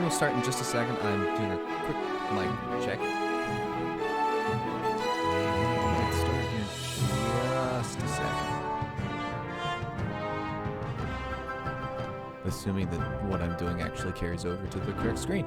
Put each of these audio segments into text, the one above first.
will start in just a second. I'm doing a quick mic check. Let's start here in just a second. Assuming that what I'm doing actually carries over to the correct screen.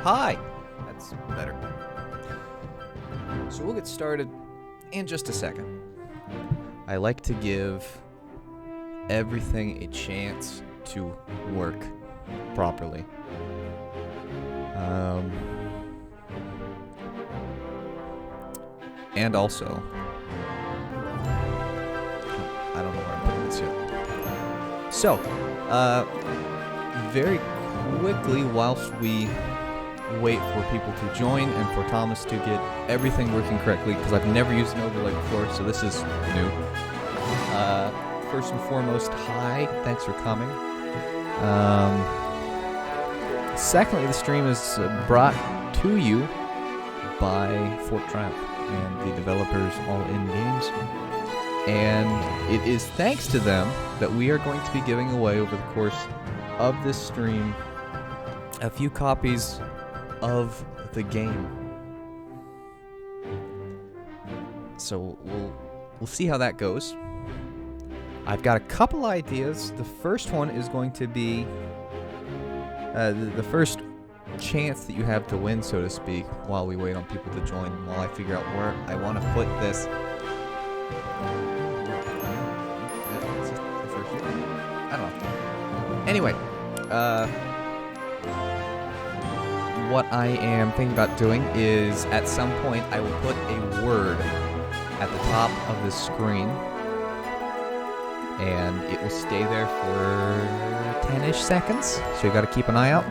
Hi! That's better. So we'll get started in just a second. I like to give everything a chance to work properly. And also, I don't know where I'm putting this yet. So, very quickly, whilst we wait for people to join and for Thomas to get everything working correctly, because I've never used an overlay before, so this is new. First and foremost, hi, thanks for coming. Secondly, the stream is brought to you by Fort Triumph and the developers ALLiN Games. And it is thanks to them that we are going to be giving away over the course of this stream a few copies of the game. So we'll see how that goes. I've got a couple ideas. The first one is going to be the first chance that you have to win, so to speak, while we wait on people to join, while I figure out where I want to put this. I don't know. Anyway, what I am thinking about doing is at some point I will put a word at the top of the screen, and it will stay there for 10-ish seconds, so you got to keep an eye out.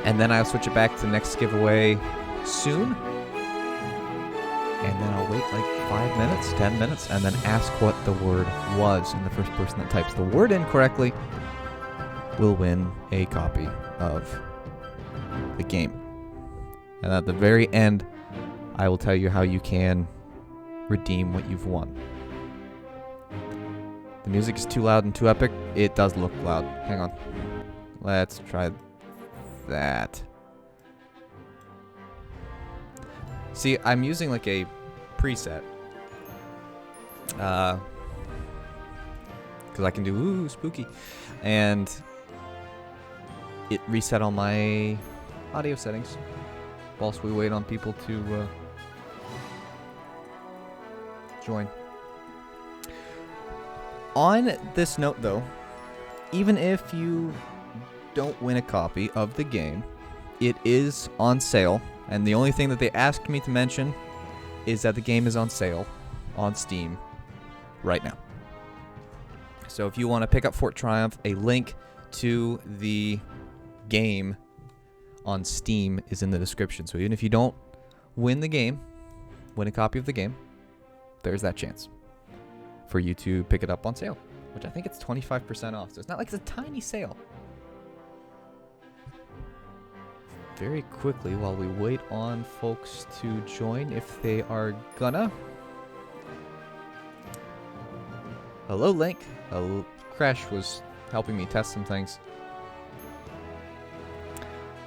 And then I'll switch it back to the next giveaway soon, and then I'll wait like 5 minutes, 10 minutes, and then ask what the word was, and the first person that types the word in correctly will win a copy of the game. And at the very end, I will tell you how you can redeem what you've won. The music is too loud and too epic. It does look loud. Hang on. Let's try that. See, I'm using like a preset. Because I can do ooh, spooky. And it reset all my audio settings whilst we wait on people to join. On this note, though, even if you don't win a copy of the game, it is on sale, and the only thing that they asked me to mention is that the game is on sale on Steam right now. So if you want to pick up Fort Triumph, a link to the game on Steam is in the description. So even if you don't win the game, win a copy of the game, there's that chance for you to pick it up on sale, which I think it's 25% off. So it's not like it's a tiny sale. Very quickly, while we wait on folks to join, if they are gonna. Hello, Link. Crash was helping me test some things.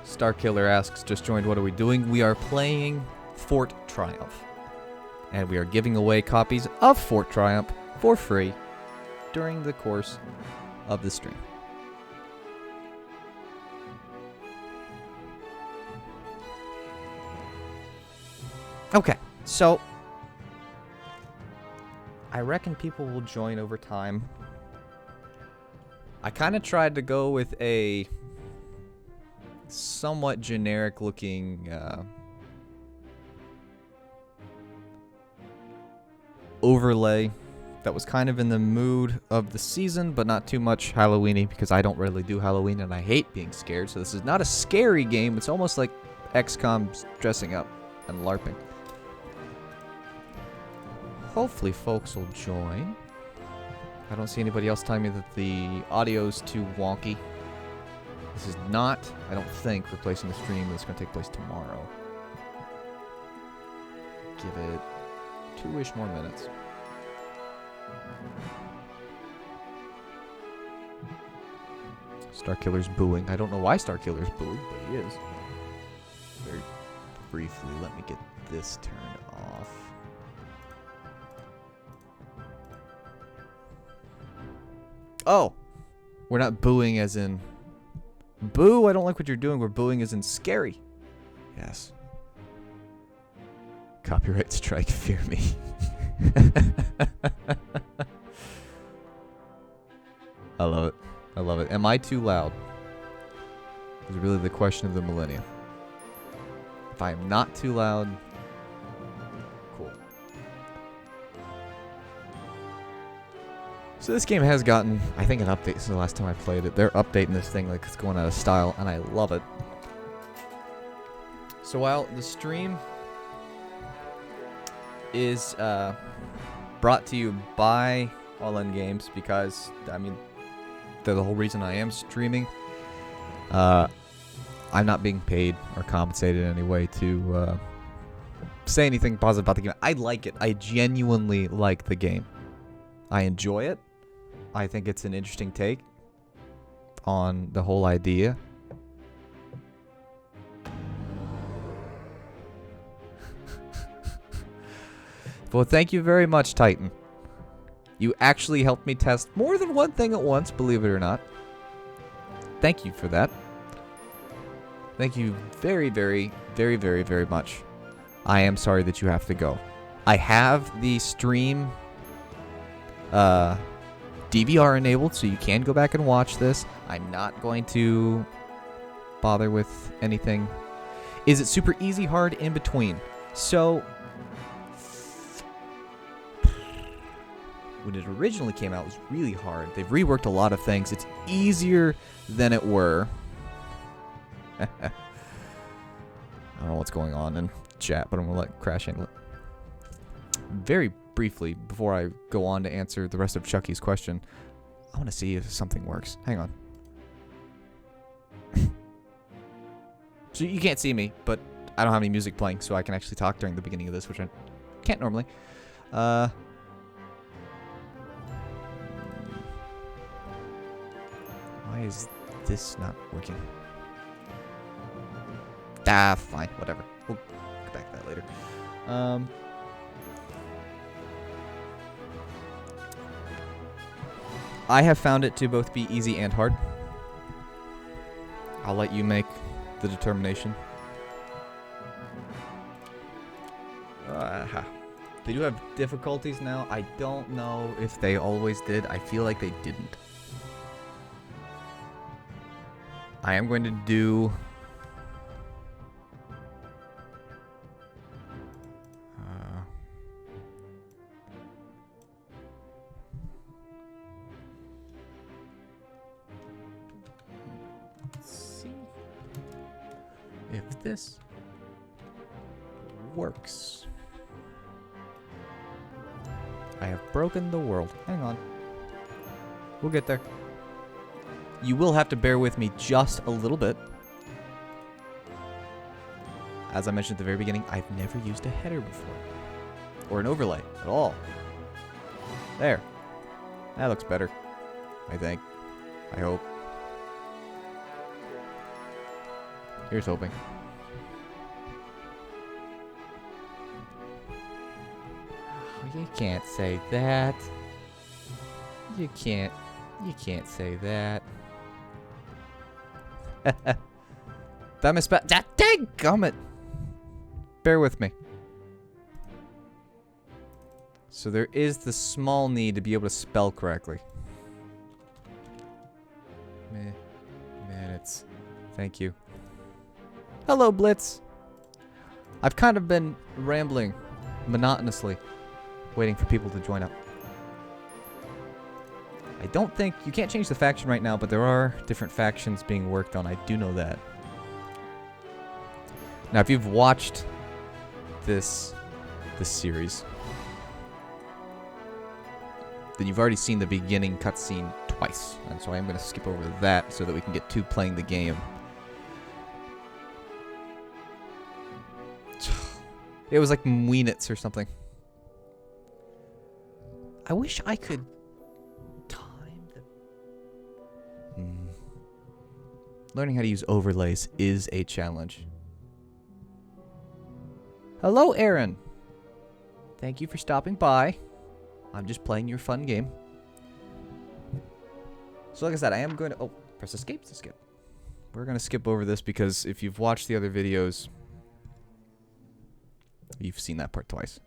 Starkiller asks, just joined, what are we doing? We are playing Fort Triumph. And we are giving away copies of Fort Triumph for free during the course of the stream. Okay, so I reckon people will join over time. I kind of tried to go with a somewhat generic looking overlay that was kind of in the mood of the season, but not too much Halloween-y, because I don't really do Halloween and I hate being scared. So this is not a scary game. It's almost like XCOM dressing up and LARPing. Hopefully folks will join. I don't see anybody else telling me that the audio's too wonky. This is not, I don't think, replacing the stream that's going to take place tomorrow. Give it 2-ish more minutes. Starkiller's booing. I don't know why Starkiller's booing, but he is. Very briefly, let me get this turned off. Oh! We're not booing as in... Boo, I don't like what you're doing. We're booing as in scary. Yes. Copyright strike, fear me. I love it. I love it. Am I too loud? Is really the question of the millennium. If I am not too loud, cool. So this game has gotten, I think, an update since the last time I played it. They're updating this thing like it's going out of style, and I love it. So while the stream is brought to you by ALLiN Games, because, I mean, they're the whole reason I am streaming, I'm not being paid or compensated in any way to say anything positive about the game. I like it. I genuinely like the game. I enjoy it. I think it's an interesting take on the whole idea. Well, thank you very much, Titan. You actually helped me test more than one thing at once, believe it or not. Thank you for that. Thank you very, very, very, very, very much. I am sorry that you have to go. I have the stream DVR enabled, so you can go back and watch this. I'm not going to bother with anything. Is it super easy, hard, in between? So... when it originally came out, it was really hard. They've reworked a lot of things. It's easier than it were. I don't know what's going on in chat, but I'm going to let Crash handle it. Very briefly, before I go on to answer the rest of Chucky's question, I want to see if something works. Hang on. So you can't see me, but I don't have any music playing, so I can actually talk during the beginning of this, which I can't normally. Why is this not working? Ah, fine, whatever. We'll get back to that later. I have found it to both be easy and hard. I'll let you make the determination. They do have difficulties now. I don't know if they always did. I feel like they didn't. I am going to do... let's see if this works. I have broken the world. Hang on. We'll get there. You will have to bear with me just a little bit. As I mentioned at the very beginning, I've never used a header before. Or an overlay at all. There. That looks better. I think. I hope. Here's hoping. You can't say that. You can't say that. That misspelled. Dang gummit. Bear with me. So there is the small need to be able to spell correctly. Minutes. Thank you. Hello, Blitz. I've kind of been rambling monotonously, waiting for people to join up. I don't think... You can't change the faction right now, but there are different factions being worked on. I do know that. Now, if you've watched this series, then you've already seen the beginning cutscene twice. And so I'm going to skip over that so that we can get to playing the game. It was like minutes or something. I wish I could time the... Learning how to use overlays is a challenge. Hello, Aaron. Thank you for stopping by. I'm just playing your fun game. So like I said, I am going to... Oh, press escape to skip. We're going to skip over this because if you've watched the other videos, you've seen that part twice.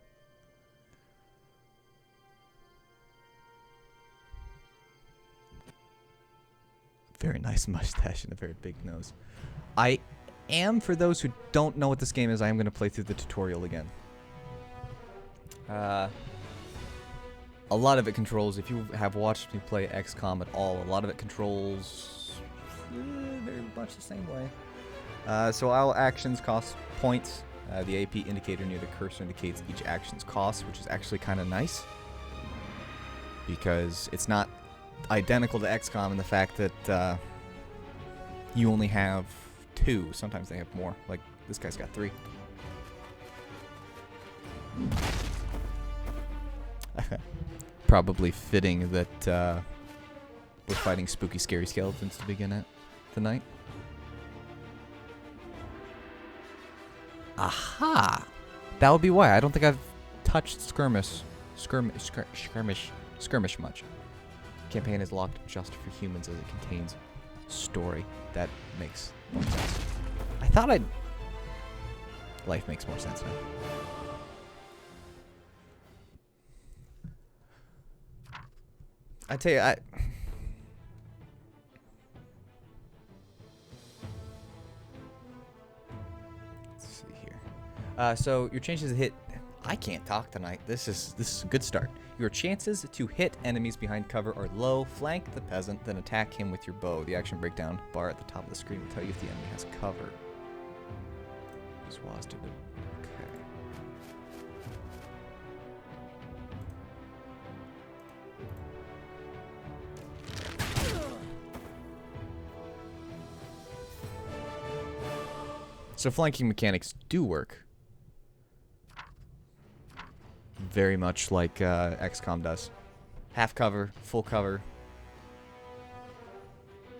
Very nice mustache and a very big nose. I am, for those who don't know what this game is, I am going to play through the tutorial again. A lot of it controls, if you have watched me play XCOM at all, a lot of it controls very much the same way. So all actions cost points. The AP indicator near the cursor indicates each action's cost, which is actually kind of nice. Because it's not identical to XCOM in the fact that you only have 2. Sometimes they have more. Like, this guy's got 3. Probably fitting that we're fighting spooky, scary skeletons to begin at tonight. Aha! That would be why. I don't think I've touched skirmish much. Campaign is locked just for humans as it contains story. That makes more sense. I thought I'd... Life makes more sense now. I tell you, let's see here. So your chances to hit... I can't talk tonight. This is a good start. Your chances to hit enemies behind cover are low. Flank the peasant, then attack him with your bow. The action breakdown bar at the top of the screen will tell you if the enemy has cover. Okay. So flanking mechanics do work. Very much like XCOM does. Half cover, full cover,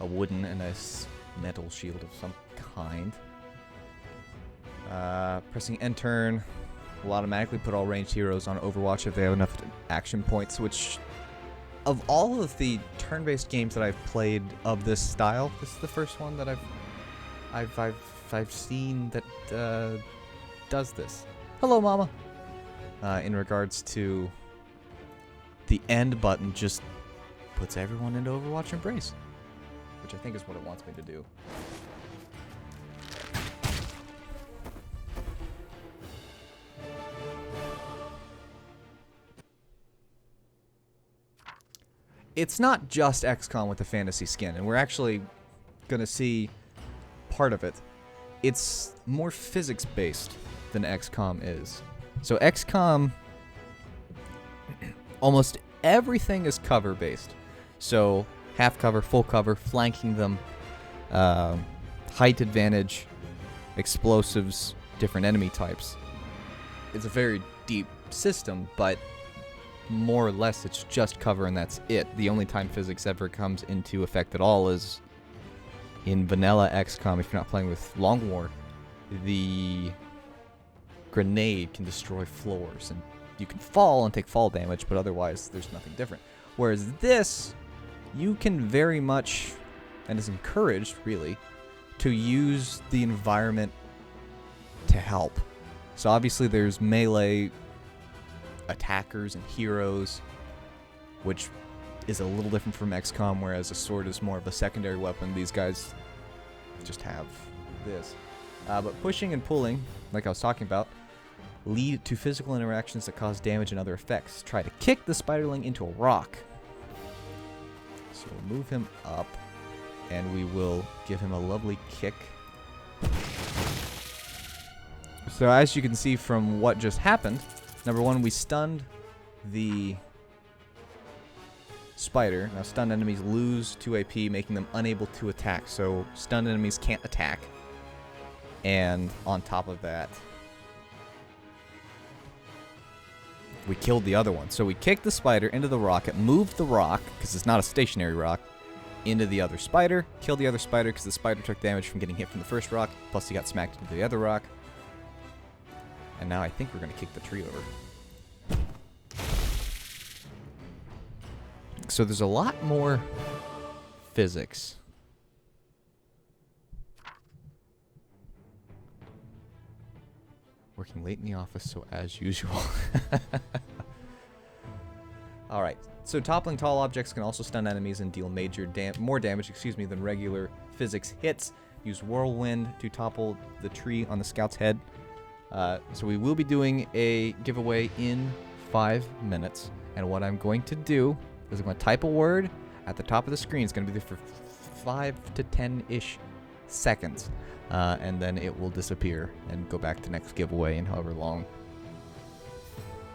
a wooden and a metal shield of some kind. Pressing end turn will automatically put all ranged heroes on Overwatch if they have enough action points, which of all of the turn-based games that I've played of this style, this is the first one that I've seen that does this. Hello, Mama. In regards to the end button, just puts everyone into Overwatch Embrace, which I think is what it wants me to do. It's not just XCOM with the fantasy skin, and we're actually going to see part of it. It's more physics-based than XCOM is. So XCOM, almost everything is cover-based. So half cover, full cover, flanking them, height advantage, explosives, different enemy types. It's a very deep system, but more or less it's just cover and that's it. The only time physics ever comes into effect at all is in vanilla XCOM. If you're not playing with Long War, the grenade can destroy floors and you can fall and take fall damage, but otherwise there's nothing different. Whereas this, you can very much, and is encouraged really, to use the environment to help. So obviously there's melee attackers and heroes, which is a little different from XCOM, whereas a sword is more of a secondary weapon. These guys just have this. But pushing and pulling, like I was talking about, lead to physical interactions that cause damage and other effects. Try to kick the spiderling into a rock. So we'll move him up, and we will give him a lovely kick. So as you can see from what just happened, number one, we stunned the spider. Now stunned enemies lose 2 AP, making them unable to attack. So stunned enemies can't attack. And on top of that, we killed the other one. So we kicked the spider into the rock. It moved the rock, because it's not a stationary rock, into the other spider. Killed the other spider because the spider took damage from getting hit from the first rock. Plus he got smacked into the other rock. And now I think we're going to kick the tree over. So there's a lot more physics. Working late in the office, so as usual. Alright, so toppling tall objects can also stun enemies and deal more damage than regular physics hits. Use whirlwind to topple the tree on the scout's head. So we will be doing a giveaway in 5 minutes. And what I'm going to do is I'm going to type a word at the top of the screen. It's going to be there for 5 to 10-ish seconds. And then it will disappear and go back to next giveaway in however long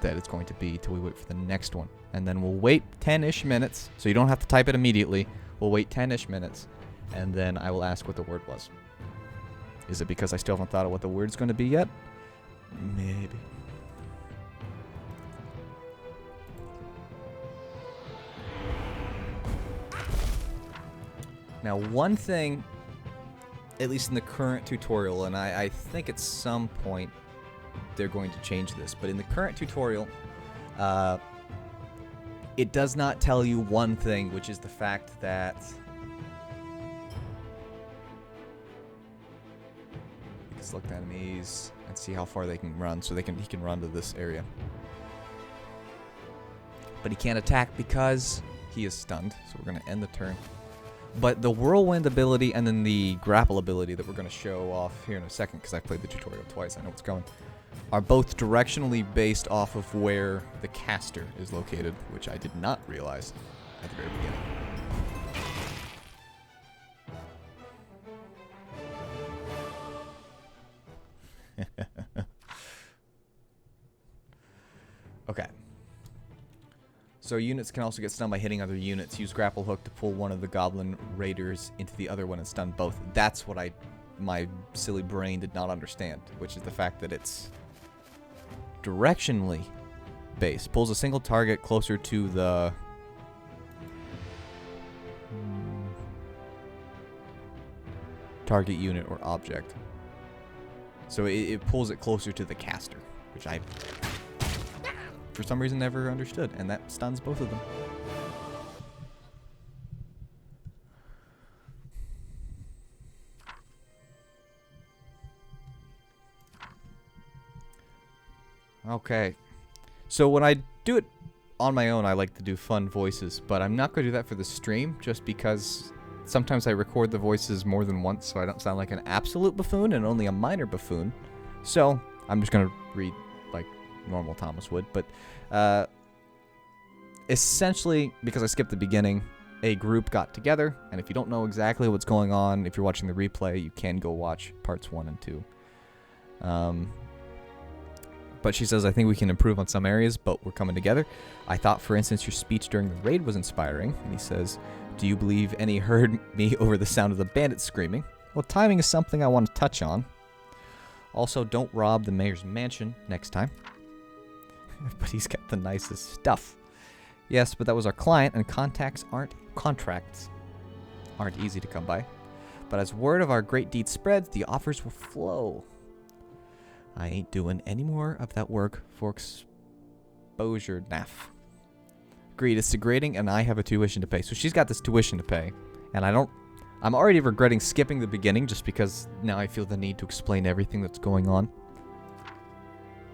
that it's going to be till we wait for the next one. And then we'll wait 10-ish minutes, so you don't have to type it immediately. We'll wait 10-ish minutes, and then I will ask what the word was. Is it because I still haven't thought of what the word's going to be yet? Maybe. Now, one thing, at least in the current tutorial, and I think at some point they're going to change this, but in the current tutorial, it does not tell you one thing, which is the fact that you can select enemies and see how far they can run, so he can run to this area. But he can't attack because he is stunned, so we're going to end the turn. But the whirlwind ability and then the grapple ability that we're going to show off here in a second, because I played the tutorial twice, I know what's going, are both directionally based off of where the caster is located, which I did not realize at the very beginning. Okay. So units can also get stunned by hitting other units. Use grapple hook to pull one of the goblin raiders into the other one and stun both. That's what my silly brain did not understand, which is the fact that it's directionally based. Pulls a single target closer to the target unit or object. So it pulls it closer to the caster, which I, for some reason, never understood, and that stuns both of them. Okay, so when I do it on my own, I like to do fun voices, but I'm not going to do that for the stream, just because sometimes I record the voices more than once, so I don't sound like an absolute buffoon and only a minor buffoon. So I'm just going to read like normal Thomas would, but essentially, because I skipped the beginning, a group got together, and if you don't know exactly what's going on, if you're watching the replay, you can go watch parts 1 and 2. But she says, I think we can improve on some areas, but we're coming together. I thought, for instance, your speech during the raid was inspiring. And he says, do you believe any heard me over the sound of the bandits screaming? Well, timing is something I want to touch on. Also, don't rob the mayor's mansion next time. But he's got the nicest stuff. Yes, but that was our client, and contracts aren't easy to come by. But as word of our great deed spreads, the offers will flow. I ain't doing any more of that work for exposure, naff. Agreed, it's degrading, and I have a tuition to pay. So she's got this tuition to pay, and I'm already regretting skipping the beginning just because now I feel the need to explain everything that's going on.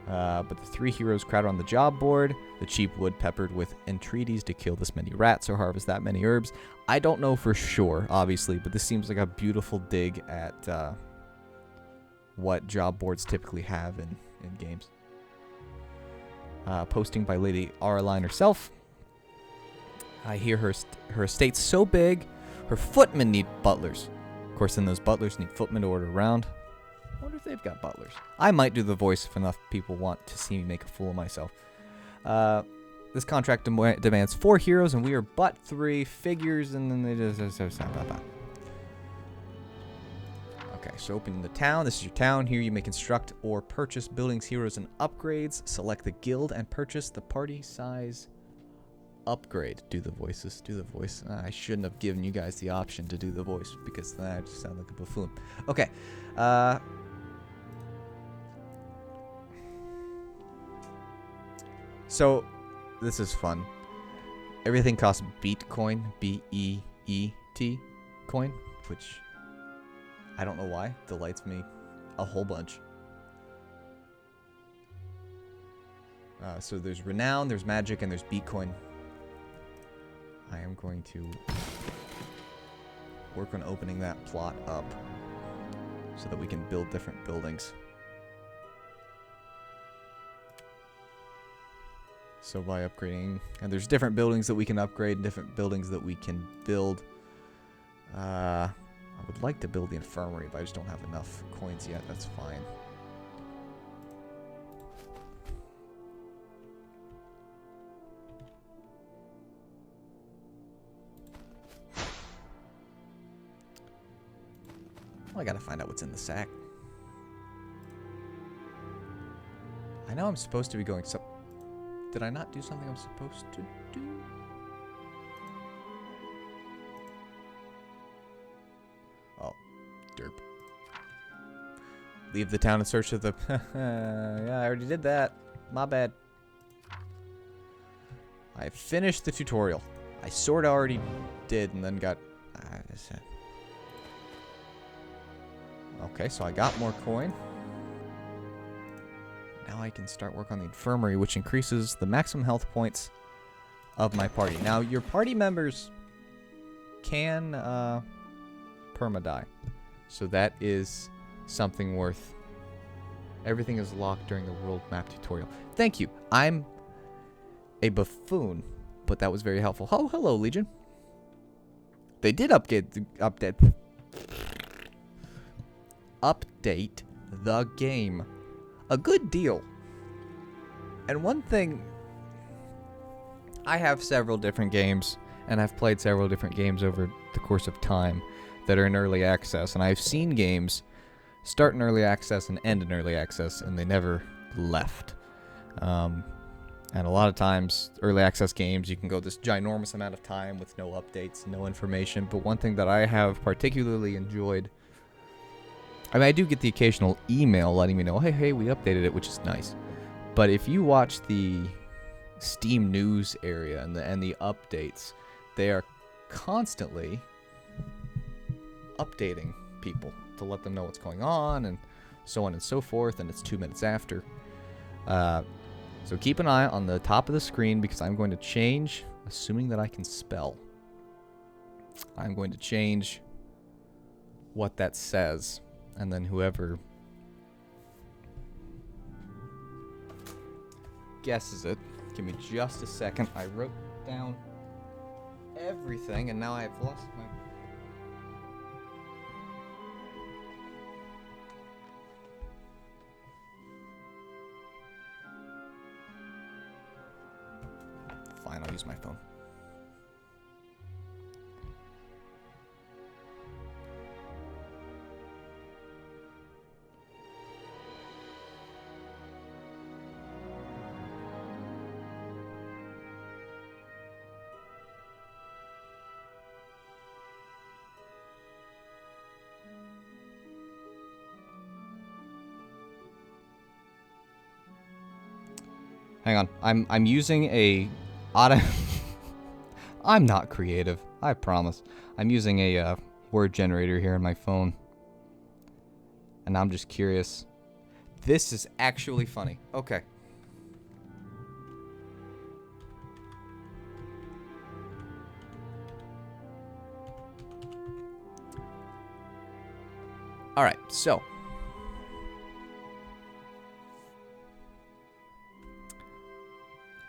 But the 3 heroes crowd on the job board. The cheap wood peppered with entreaties to kill this many rats or harvest that many herbs. I don't know for sure, obviously, but this seems like a beautiful dig at what job boards typically have in games. Posting by Lady ALLiN herself. I hear her estate's so big, her footmen need butlers. Of course, then those butlers need footmen to order around. I wonder if they've got butlers. I might do the voice if enough people want to see me make a fool of myself. This contract demands 4 heroes, and we are but 3 figures, and then they just... Okay, so open the town. This is your town. Here you may construct or purchase buildings, heroes, and upgrades. Select the guild and purchase the party size upgrade. Do the voices. Do the voice. I shouldn't have given you guys the option to do the voice because then I just sound like a buffoon. Okay. So, this is fun. Everything costs Beatcoin, B-E-E-T coin, which I don't know why, delights me a whole bunch. So there's Renown, there's Magic, and there's Beatcoin. I am going to work on opening that plot up so that we can build different buildings. So by upgrading, and there's different buildings that we can upgrade and different buildings that we can build. I would like to build the infirmary, but I just don't have enough coins yet. That's fine. Well, I gotta find out what's in the sack. I know I'm supposed to be going so... Did I not do something I'm supposed to do? Oh, derp. Leave the town in search of the... Yeah, I already did that. My bad. I finished the tutorial. I sort of already did and then got... Okay, so I got more coin. Now I can start work on the infirmary, which increases the maximum health points of my party. Now, your party members can perma-die. So that is something worth... Everything is locked during the world map tutorial. Thank you. I'm a buffoon, but that was very helpful. Oh, hello, Legion. They did update the game a good deal. And one thing, I have several different games, and I've played several different games over the course of time that are in early access, and I've seen games start in early access and end in early access, and they never left. And a lot of times, early access games, you can go this ginormous amount of time with no updates, no information, but one thing that I have particularly enjoyed, I mean, I do get the occasional email letting me know, hey, we updated it, which is nice. But if you watch the Steam news area and the updates, they are constantly updating people to let them know what's going on and so on and so forth, and it's 2 minutes after. So keep an eye on the top of the screen because I'm going to change, assuming that I can spell, I'm going to change what that says. And then whoever guesses it, give me just a second. I wrote down everything, and now I've lost my... Fine, I'll use my phone. Hang on, I'm using a auto... I'm not creative, I promise. I'm using a word generator here on my phone. And I'm just curious. This is actually funny. Okay. All right, so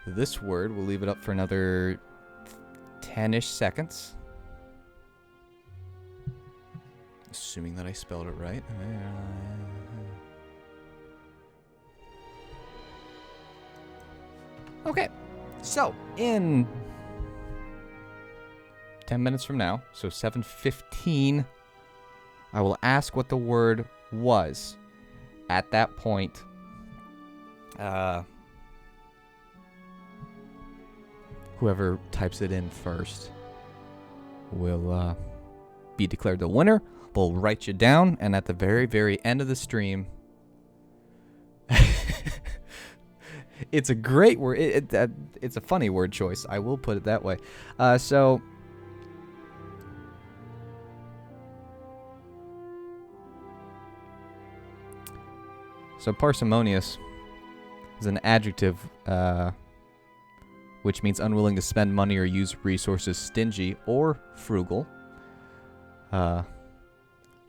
this word, we'll leave it up for another 10-ish seconds. Assuming that I spelled it right. Okay, so in 10 minutes from now, so 7:15, I will ask what the word was. At that point, whoever types it in first will be declared the winner. We'll write you down, and at the very, very end of the stream, it's a great word. It's a funny word choice. I will put it that way. So parsimonious is an adjective which means unwilling to spend money or use resources, stingy or frugal,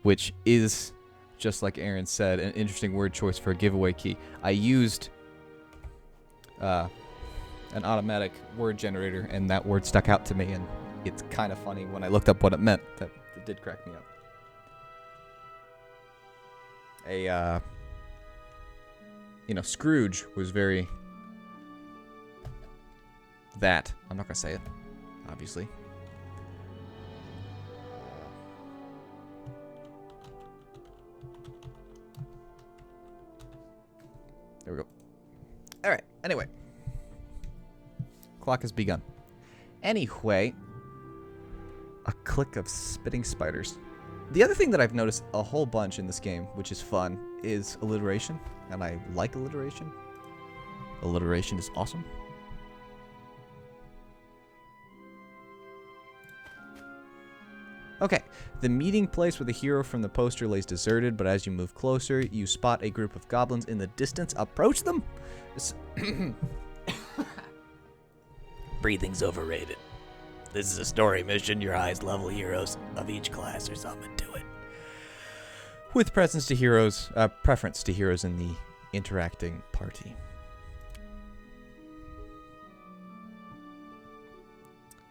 which is, just like Aaron said, an interesting word choice for a giveaway key. I used an automatic word generator, and that word stuck out to me, and it's kind of funny when I looked up what it meant. That it did crack me up. Scrooge was very that. I'm not going to say it, obviously. There we go. All right. Anyway. Clock has begun. Anyway. A click of spitting spiders. The other thing that I've noticed a whole bunch in this game, which is fun, is alliteration. And I like alliteration. Alliteration is awesome. Okay, the meeting place where the hero from the poster lays deserted, but as you move closer, you spot a group of goblins in the distance. Approach them. Breathing's overrated. This is a story mission. Your highest level heroes of each class are summoned to it. With preference to heroes in the interacting party.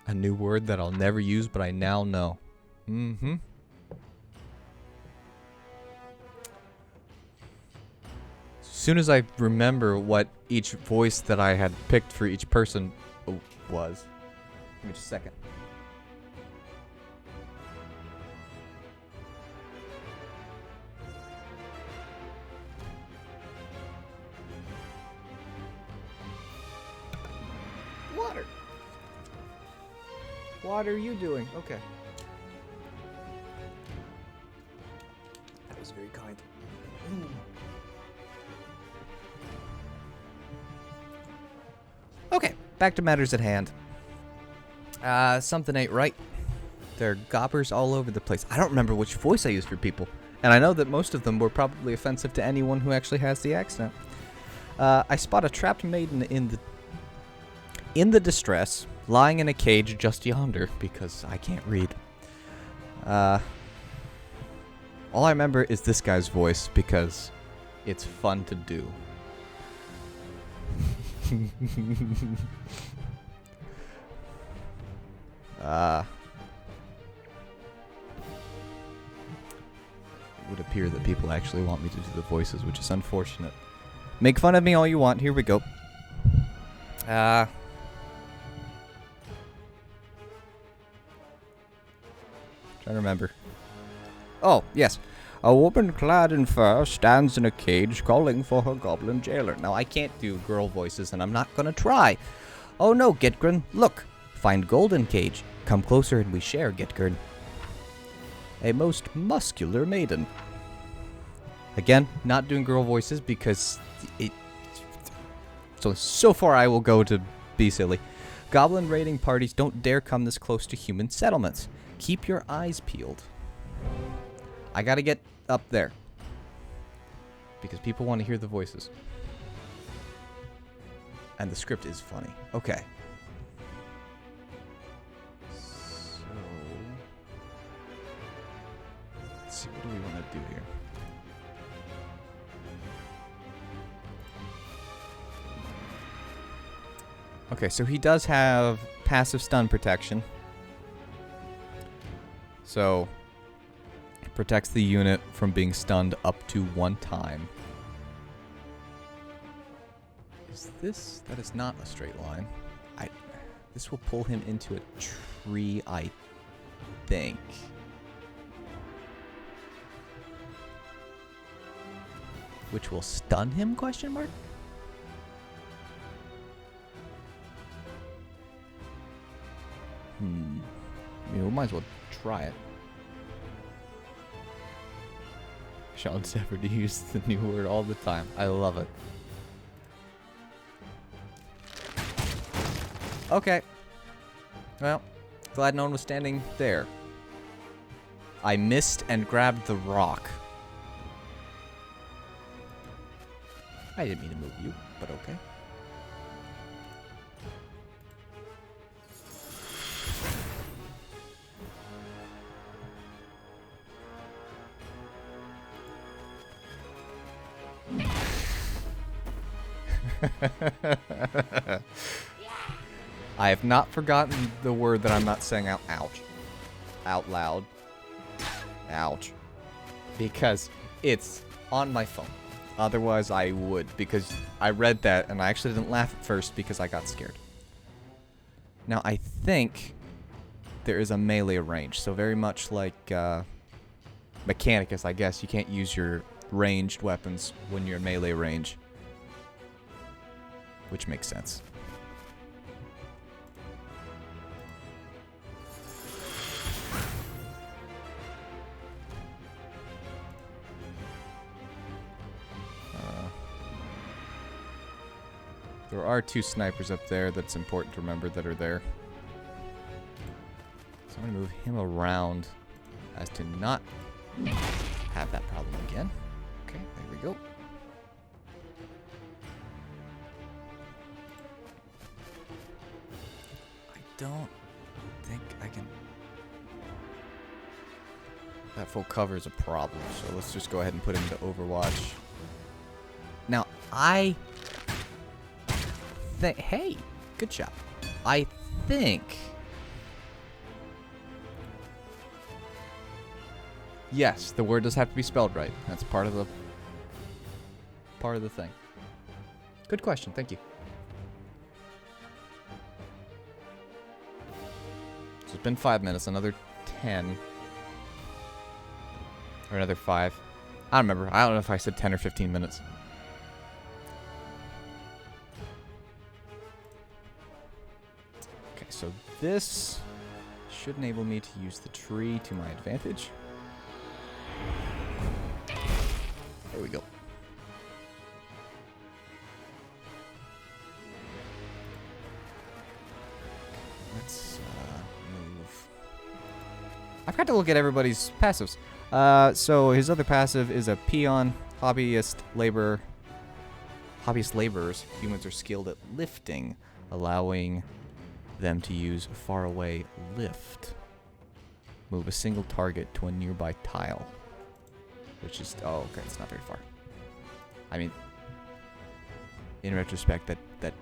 A new word that I'll never use, but I now know. Mm-hmm. As soon as I remember what each voice that I had picked for each person was. Give me just a second. Water. What are you doing? Okay. That was very kind. Okay, back to matters at hand. Something ain't right. There are gobbers all over the place. I don't remember which voice I used for people. And I know that most of them were probably offensive to anyone who actually has the accent. I spot a trapped maiden in the distress, lying in a cage just yonder, because I can't read. All I remember is this guy's voice, because it's fun to do. It would appear that people actually want me to do the voices, which is unfortunate. Make fun of me all you want. Here we go. Trying to remember. Oh, yes. A woman clad in fur stands in a cage calling for her goblin jailer. Now, I can't do girl voices, and I'm not going to try. Oh no, Gitgrin. Look. Find golden cage. Come closer and we share, Gitgrin. A most muscular maiden. Again, not doing girl voices because it... So far I will go to be silly. Goblin raiding parties don't dare come this close to human settlements. Keep your eyes peeled. I gotta get up there. because people want to hear the voices. And the script is funny. Okay. So, let's see, what do we want to do here? Okay, so he does have passive stun protection. So, it protects the unit from being stunned up to 1 time. Is this? That is not a straight line. This will pull him into a tree, I think. Which will stun him, question mark? I mean, we might as well try it. Sean's effort to use the new word all the time. I love it. Okay. Well, glad no one was standing there. I missed and grabbed the rock. I didn't mean to move you, but okay. I have not forgotten the word that I'm not saying out loud. Ouch. Because it's on my phone. Otherwise I would, because I read that and I actually didn't laugh at first because I got scared. Now I think there is a melee range, so very much like Mechanicus, I guess. You can't use your ranged weapons when you're in melee range. Which makes sense. There are 2 snipers up there that's important to remember that are there. So I'm going to move him around as to not have that problem again. Okay, there we go. I don't think I can... That full cover is a problem, so let's just go ahead and put him into Overwatch. Now, hey, good job. I think... Yes, the word does have to be spelled right. That's part of the thing. Good question, thank you. So it's been 5 minutes, another 10. Or another 5. I don't remember. I don't know if I said 10 or 15 minutes. Okay, so this should enable me to use the tree to my advantage. There we go. Let's move. I forgot to look at everybody's passives. So his other passive is a peon, hobbyist laborers. Humans are skilled at lifting, allowing them to use faraway lift. Move a single target to a nearby tile. Which is, oh, okay, it's not very far. I mean, in retrospect, that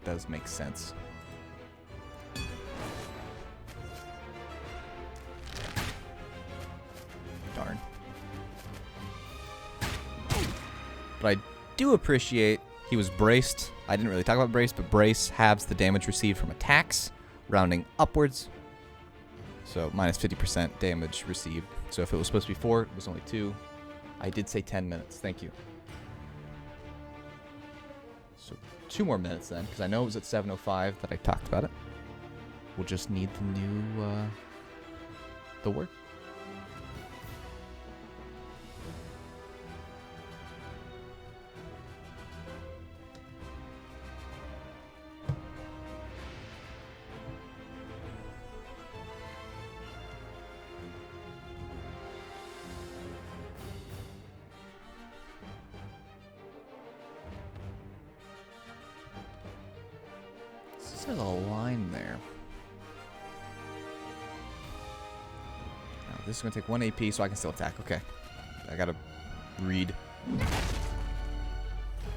does make sense. Darn. But I do appreciate he was braced. I didn't really talk about brace, but brace halves the damage received from attacks, rounding upwards. So minus 50% damage received. So if it was supposed to be 4, it was only 2. I did say 10 minutes. Thank you. So 2 more minutes then, because I know it was at 7:05 that I talked about it. We'll just need the new, the word. There's a line there. Now, this is going to take 1 AP, so I can still attack. Okay. I got to read.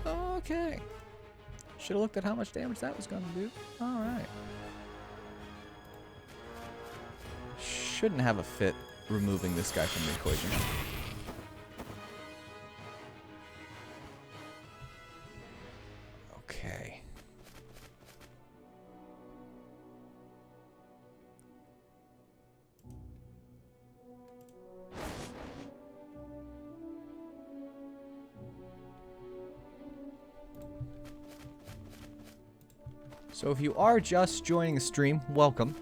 Okay. Should have looked at how much damage that was going to do. Alright. Shouldn't have a fit removing this guy from the equation. Okay. So if you are just joining the stream, welcome.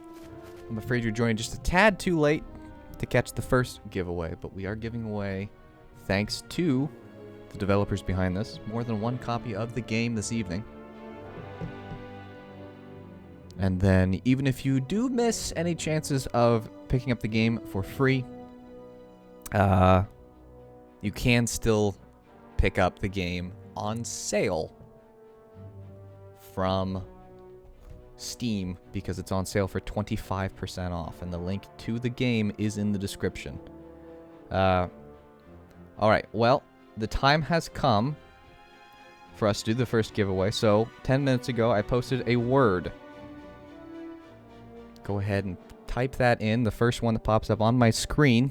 I'm afraid you're joining just a tad too late to catch the first giveaway, but we are giving away, thanks to the developers behind this, more than 1 copy of the game this evening. And then, even if you do miss any chances of picking up the game for free, you can still pick up the game on sale from Steam, because it's on sale for 25% off, and the link to the game is in the description. Alright, well, the time has come for us to do the first giveaway. So 10 minutes ago I posted a word. Go ahead and type that in. The first one that pops up on my screen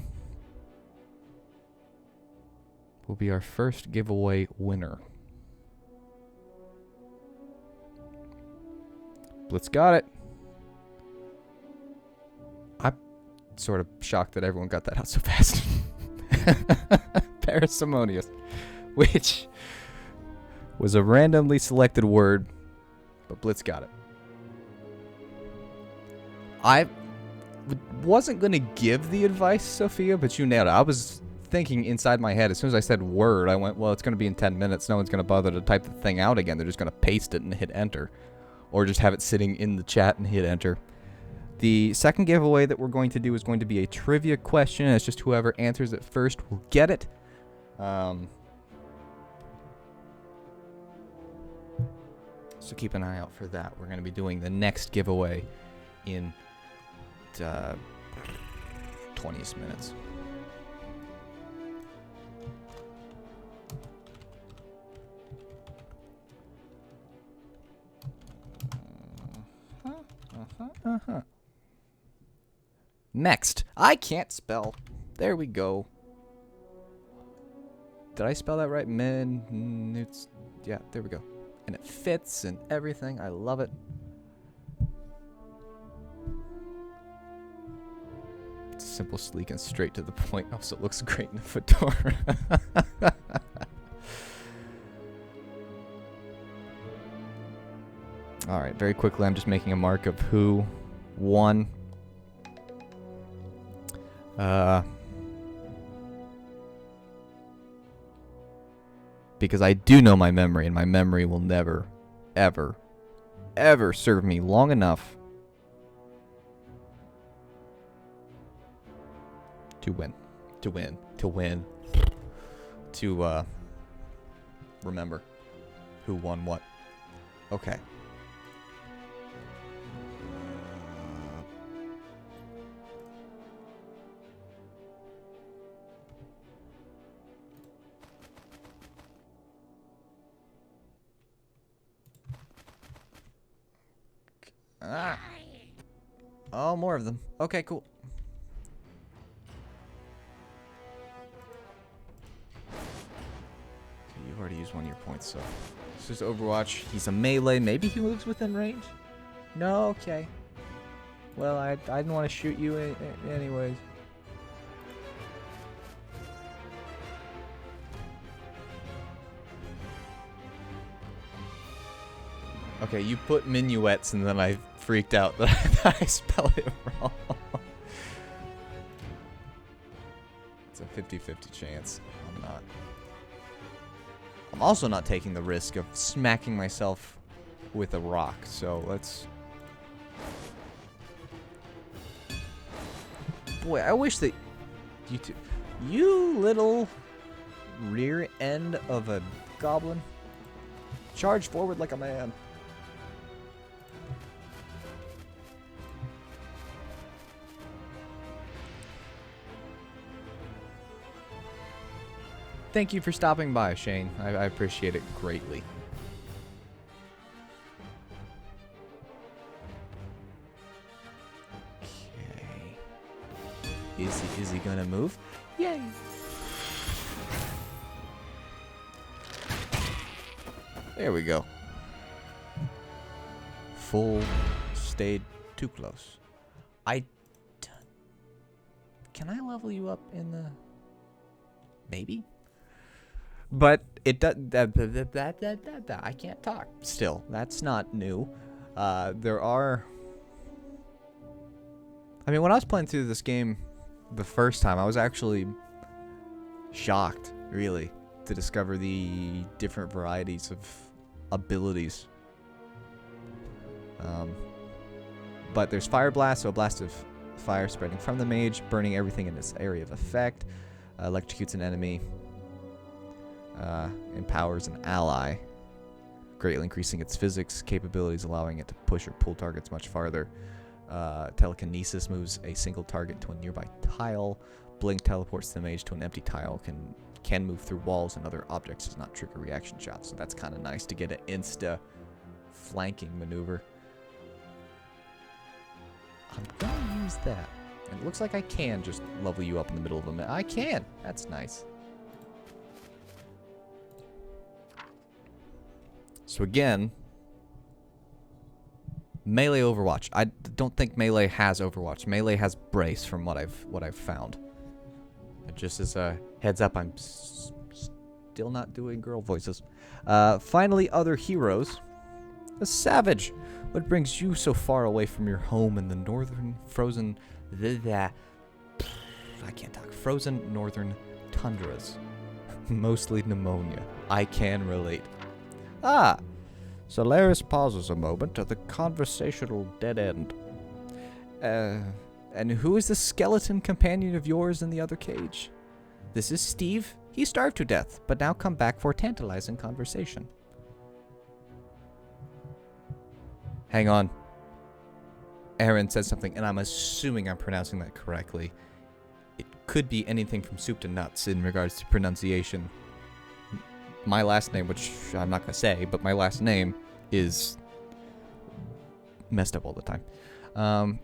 will be our first giveaway winner. Blitz got it. I'm sort of shocked that everyone got that out so fast. Parsimonious, which was a randomly selected word, but Blitz got it. I wasn't going to give the advice, Sophia, but you nailed it. I was thinking inside my head, as soon as I said word, I went, well, it's going to be in 10 minutes. No one's going to bother to type the thing out again. They're just going to paste it and hit enter. Or just have it sitting in the chat and hit enter. The second giveaway that we're going to do is going to be a trivia question. It's just whoever answers it first will get it. So keep an eye out for that. We're going to be doing the next giveaway in 20 minutes. Next, I can't spell. There we go. Did I spell that right? Yeah, there we go. And it fits and everything. I love it. It's simple, sleek, and straight to the point. Also, it looks great in a fedora. Alright, very quickly, I'm just making a mark of who won. Because I do know my memory, and my memory will never, ever, ever serve me long enough to win. To remember who won what. Okay. Oh, more of them. Okay, cool. Okay, you've already used one of your points, so this is Overwatch. He's a melee. Maybe he moves within range? No? Okay. Well, I didn't want to shoot you anyways. Okay, you put minuets and then I freaked out that I spelled it wrong. It's a 50-50 chance. I'm also not taking the risk of smacking myself with a rock, so let's... Boy, I wish that you two... You little rear end of a goblin. Charge forward like a man. thank you for stopping by, Shane. I appreciate it greatly. Okay. Is he gonna move? Yay! There we go. Full stayed too close. Can I level you up in the... Maybe? But it does... I can't talk still. That's not new. There are... I mean, when I was playing through this game the first time, I was actually shocked, really, to discover the different varieties of abilities. But there's Fire Blast, so a blast of fire spreading from the mage, burning everything in its area of effect, electrocutes an enemy, empowers an ally, greatly increasing its physics capabilities, allowing it to push or pull targets much farther. Telekinesis moves a single target to a nearby tile. Blink teleports the mage to an empty tile, can move through walls and other objects, does not trigger reaction shots. So that's kind of nice to get an insta flanking maneuver. I'm gonna use that. And it looks like I can just level you up in the middle of a minute. I can. That's nice. So again, melee Overwatch. I don't think melee has Overwatch. Melee has Brace from what I've found. Just as a heads up, I'm still not doing girl voices. Finally, other heroes. A Savage. What brings you so far away from your home in the northern frozen... I can't talk. Frozen northern tundras. Mostly pneumonia. I can relate. Ah! Solaris pauses a moment at the conversational dead end. And who is the skeleton companion of yours in the other cage? This is Steve. He starved to death, but now come back for tantalizing conversation. Hang on. Aaron said something, and I'm assuming I'm pronouncing that correctly. It could be anything from soup to nuts in regards to pronunciation. My last name, which I'm not going to say, but my last name is messed up all the time.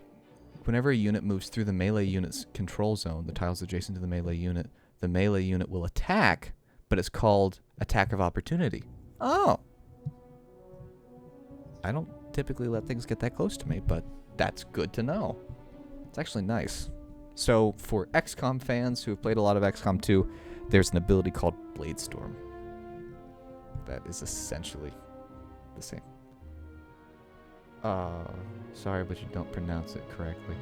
Whenever a unit moves through the melee unit's control zone, the tiles adjacent to the melee unit will attack, but it's called attack of opportunity. Oh! I don't typically let things get that close to me, but that's good to know. It's actually nice. So, for XCOM fans who have played a lot of XCOM 2, there's an ability called Blade Storm. That is essentially the same. Sorry, but you don't pronounce it correctly.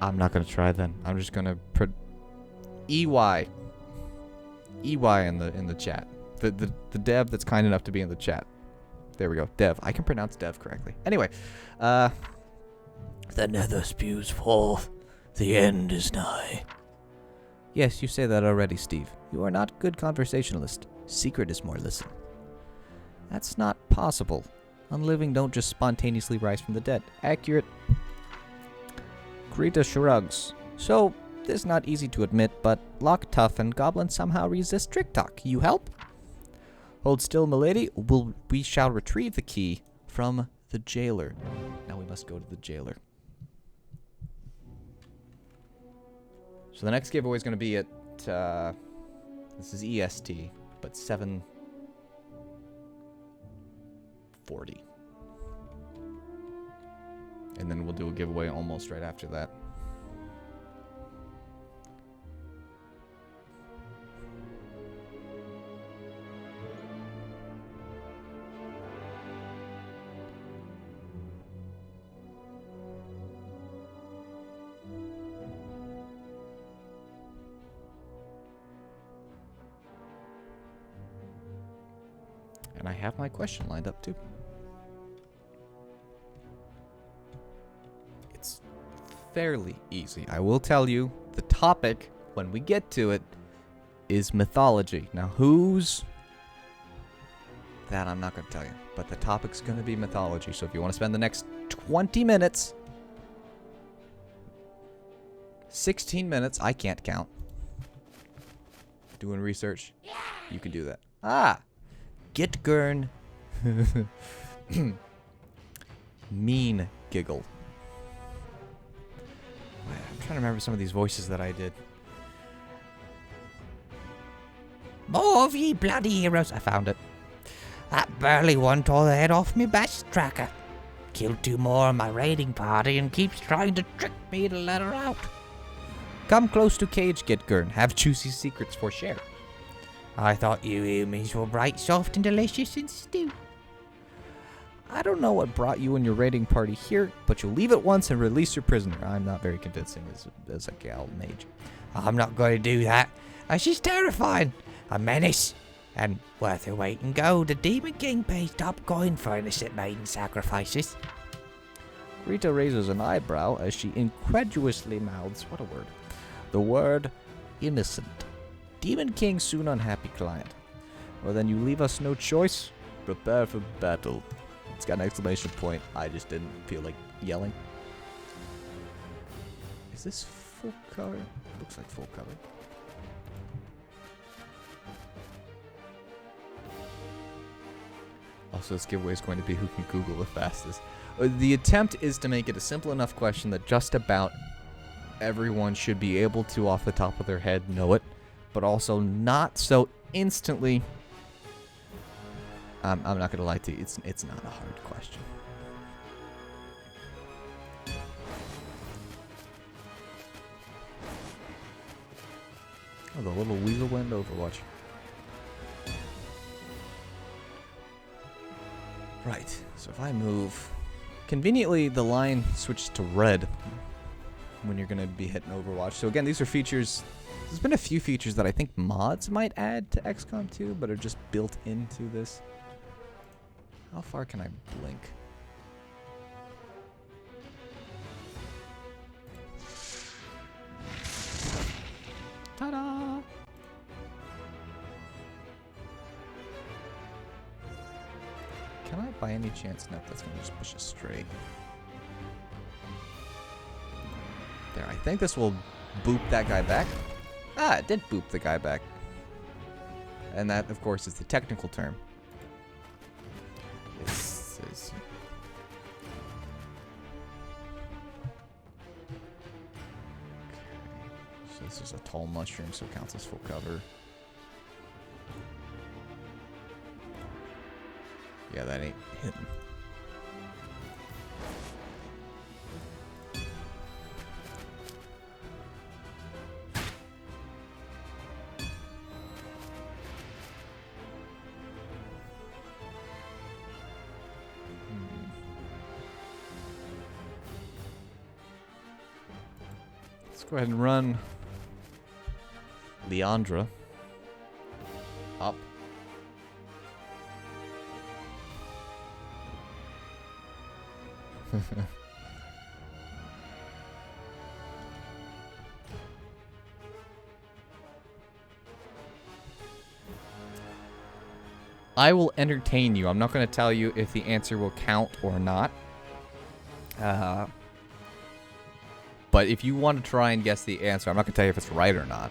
I'm not gonna try then. I'm just gonna EY. EY in the chat. The dev that's kind enough to be in the chat. There we go. Dev. I can pronounce dev correctly. Anyway, the nether spews forth. The end is nigh. Yes, you say that already, Steve. You are not a good conversationalist. Secret is more listen. That's not possible. Unliving don't just spontaneously rise from the dead. Accurate. Greta shrugs. So, this is not easy to admit, but Lock tough and goblins somehow resist trick talk. You help? Hold still, milady. We shall retrieve the key from the jailer. Now we must go to the jailer. So the next giveaway is going to be at, this is EST, but 7:40. And then we'll do a giveaway almost right after that. And I have my question lined up too. It's fairly easy. I will tell you, the topic, when we get to it, is mythology. Now, who's... That I'm not going to tell you. But the topic's going to be mythology. So if you want to spend the next 20 minutes 16 minutes. I can't count. Doing research. You can do that. Ah! Gitgurn. Mean giggle. I'm trying to remember some of these voices that I did. More of ye bloody heroes. I found it. That burly one tore the head off me best tracker. Killed 2 more on my raiding party and keeps trying to trick me to let her out. Come close to Cage, Gitgurn. Have juicy secrets for share. I thought you humans were bright, soft, and delicious in stew. I don't know what brought you and your raiding party here, but you'll leave at once and release your prisoner. I'm not very convincing as a gal mage. I'm not going to do that. She's terrifying. A menace. And worth her weight in gold. The Demon King pays top coin for innocent maiden sacrifices. Rita raises an eyebrow as she incredulously mouths, what a word, the word innocent. Demon King soon unhappy client. Well, then you leave us no choice. Prepare for battle. It's got an exclamation point. I just didn't feel like yelling. Is this full color? Looks like full color. Also, this giveaway is going to be who can Google the fastest. The attempt is to make it a simple enough question that just about everyone should be able to, off the top of their head, know it, but also not so instantly. I'm not going to lie to you. It's not a hard question. Oh, the little weasel wind Overwatch. Right, so if I move... Conveniently, the line switches to red when you're going to be hitting Overwatch. So again, these are features... There's been a few features that I think mods might add to XCOM 2, but are just built into this. How far can I blink? Ta-da! Can I, by any chance, nope, that's going to just push us straight. There, I think this will boop that guy back. Ah, it did boop the guy back. And that, of course, is the technical term. This is... Okay. So this is a tall mushroom, so it counts as full cover. Yeah, that ain't hitting. Let's go ahead and run Leandra up. I will entertain you. I'm not going to tell you if the answer will count or not. But if you want to try and guess the answer, I'm not going to tell you if it's right or not.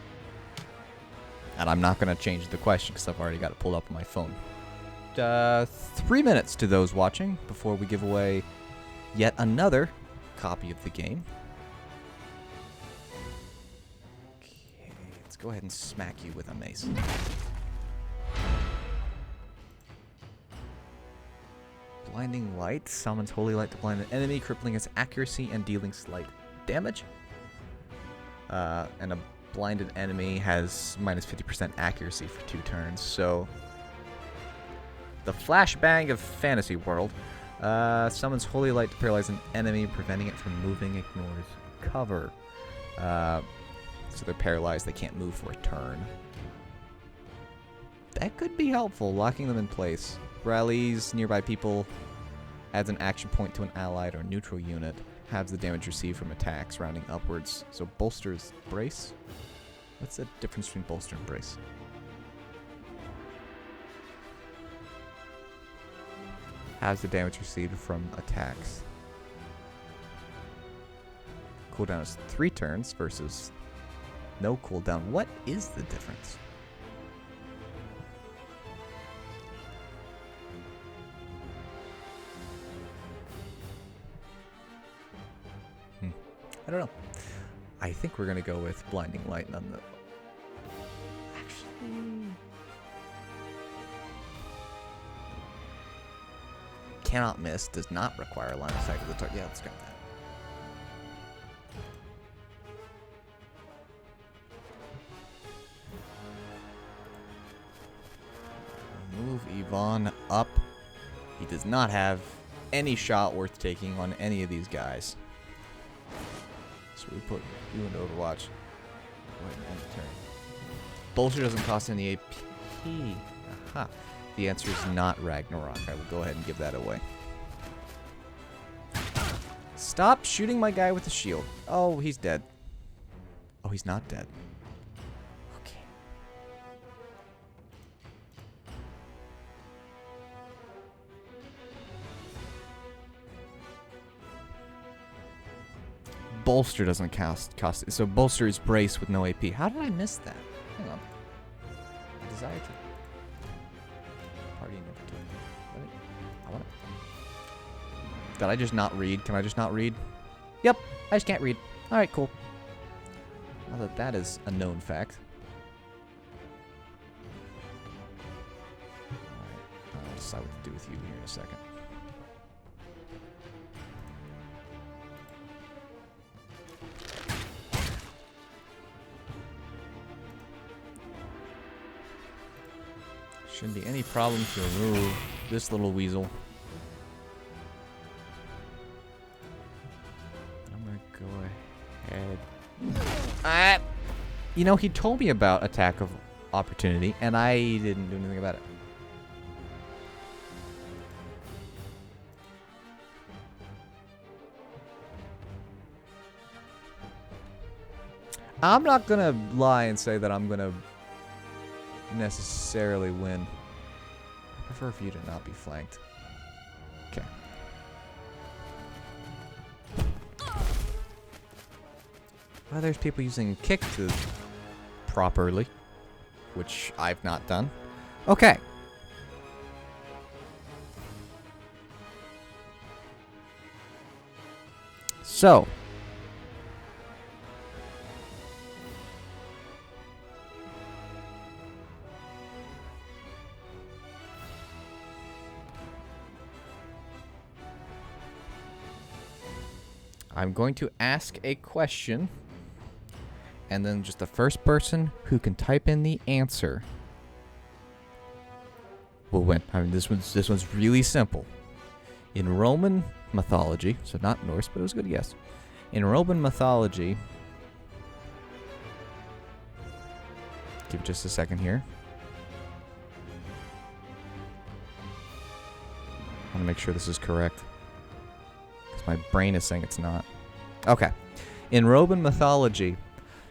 And I'm not going to change the question because I've already got it pulled up on my phone. 3 minutes to those watching before we give away yet another copy of the game. Okay, let's go ahead and smack you with a mace. Blinding Light summons Holy Light to blind an enemy, crippling its accuracy and dealing slight damage. And a blinded enemy has minus 50% accuracy for 2 turns. So the flashbang of Fantasy World summons Holy Light to paralyze an enemy, preventing it from moving, ignores cover. So they're paralyzed, they can't move for a turn. That could be helpful, locking them in place. Rallies nearby people, adds an action point to an allied or neutral unit, halves the damage received from attacks, rounding upwards. So bolsters brace? What's the difference between bolster and brace? Halves the damage received from attacks. cooldown is 3 turns versus no cooldown. What is the difference? I don't know. I think we're going to go with Blinding Light on the... Actually... Cannot miss, does not require line of sight of the target. Yeah, let's grab that. Move Yvonne up. He does not have any shot worth taking on any of these guys. So we put you into Overwatch. Go ahead and end the turn. Bullshit doesn't cost any AP. Aha. The answer is not Ragnarok. I will go ahead and give that away. Stop shooting my guy with the shield. Oh, he's dead. Oh, he's not dead. Okay. Bolster doesn't cost. So bolster is brace with no AP. How did I miss that? Hang on. Desire to party number 2. I want it. Did I just not read? Can I just not read? Yep, I just can't read. All right, cool. Now that that is a known fact. All right, I'll decide what to do with you here in a second. Shouldn't be any problem to remove this little weasel. I'm gonna go ahead. You know, he told me about attack of opportunity, and I didn't do anything about it. I'm not gonna lie and say that I'm gonna necessarily win. I prefer for you to not be flanked. Okay. Well, there's people using kick to properly, which I've not done. Okay. So. I'm going to ask a question, and then just the first person who can type in the answer will win. I mean, this one's really simple. In Roman mythology, so not Norse, but it was a good guess. In Roman mythology, give it just a second here. I want to make sure this is correct. My brain is saying it's not. Okay. In Roman mythology,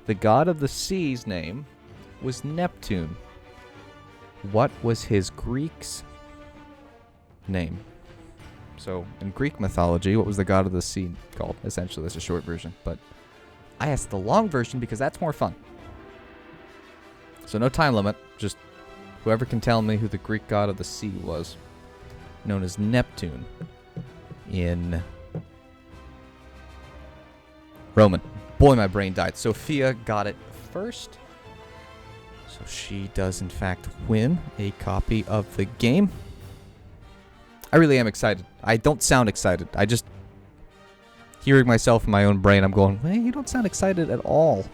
the god of the sea's name was Neptune. What was his Greek's name? So, in Greek mythology, what was the god of the sea called? Essentially, that's a short version. But I asked the long version because that's more fun. So no time limit. Just whoever can tell me who the Greek god of the sea was, known as Neptune in Roman. Boy, my brain died. Sophia got it first. So she does, in fact, win a copy of the game. I really am excited. I don't sound excited. I just... Hearing myself in my own brain, I'm going, hey, you don't sound excited at all.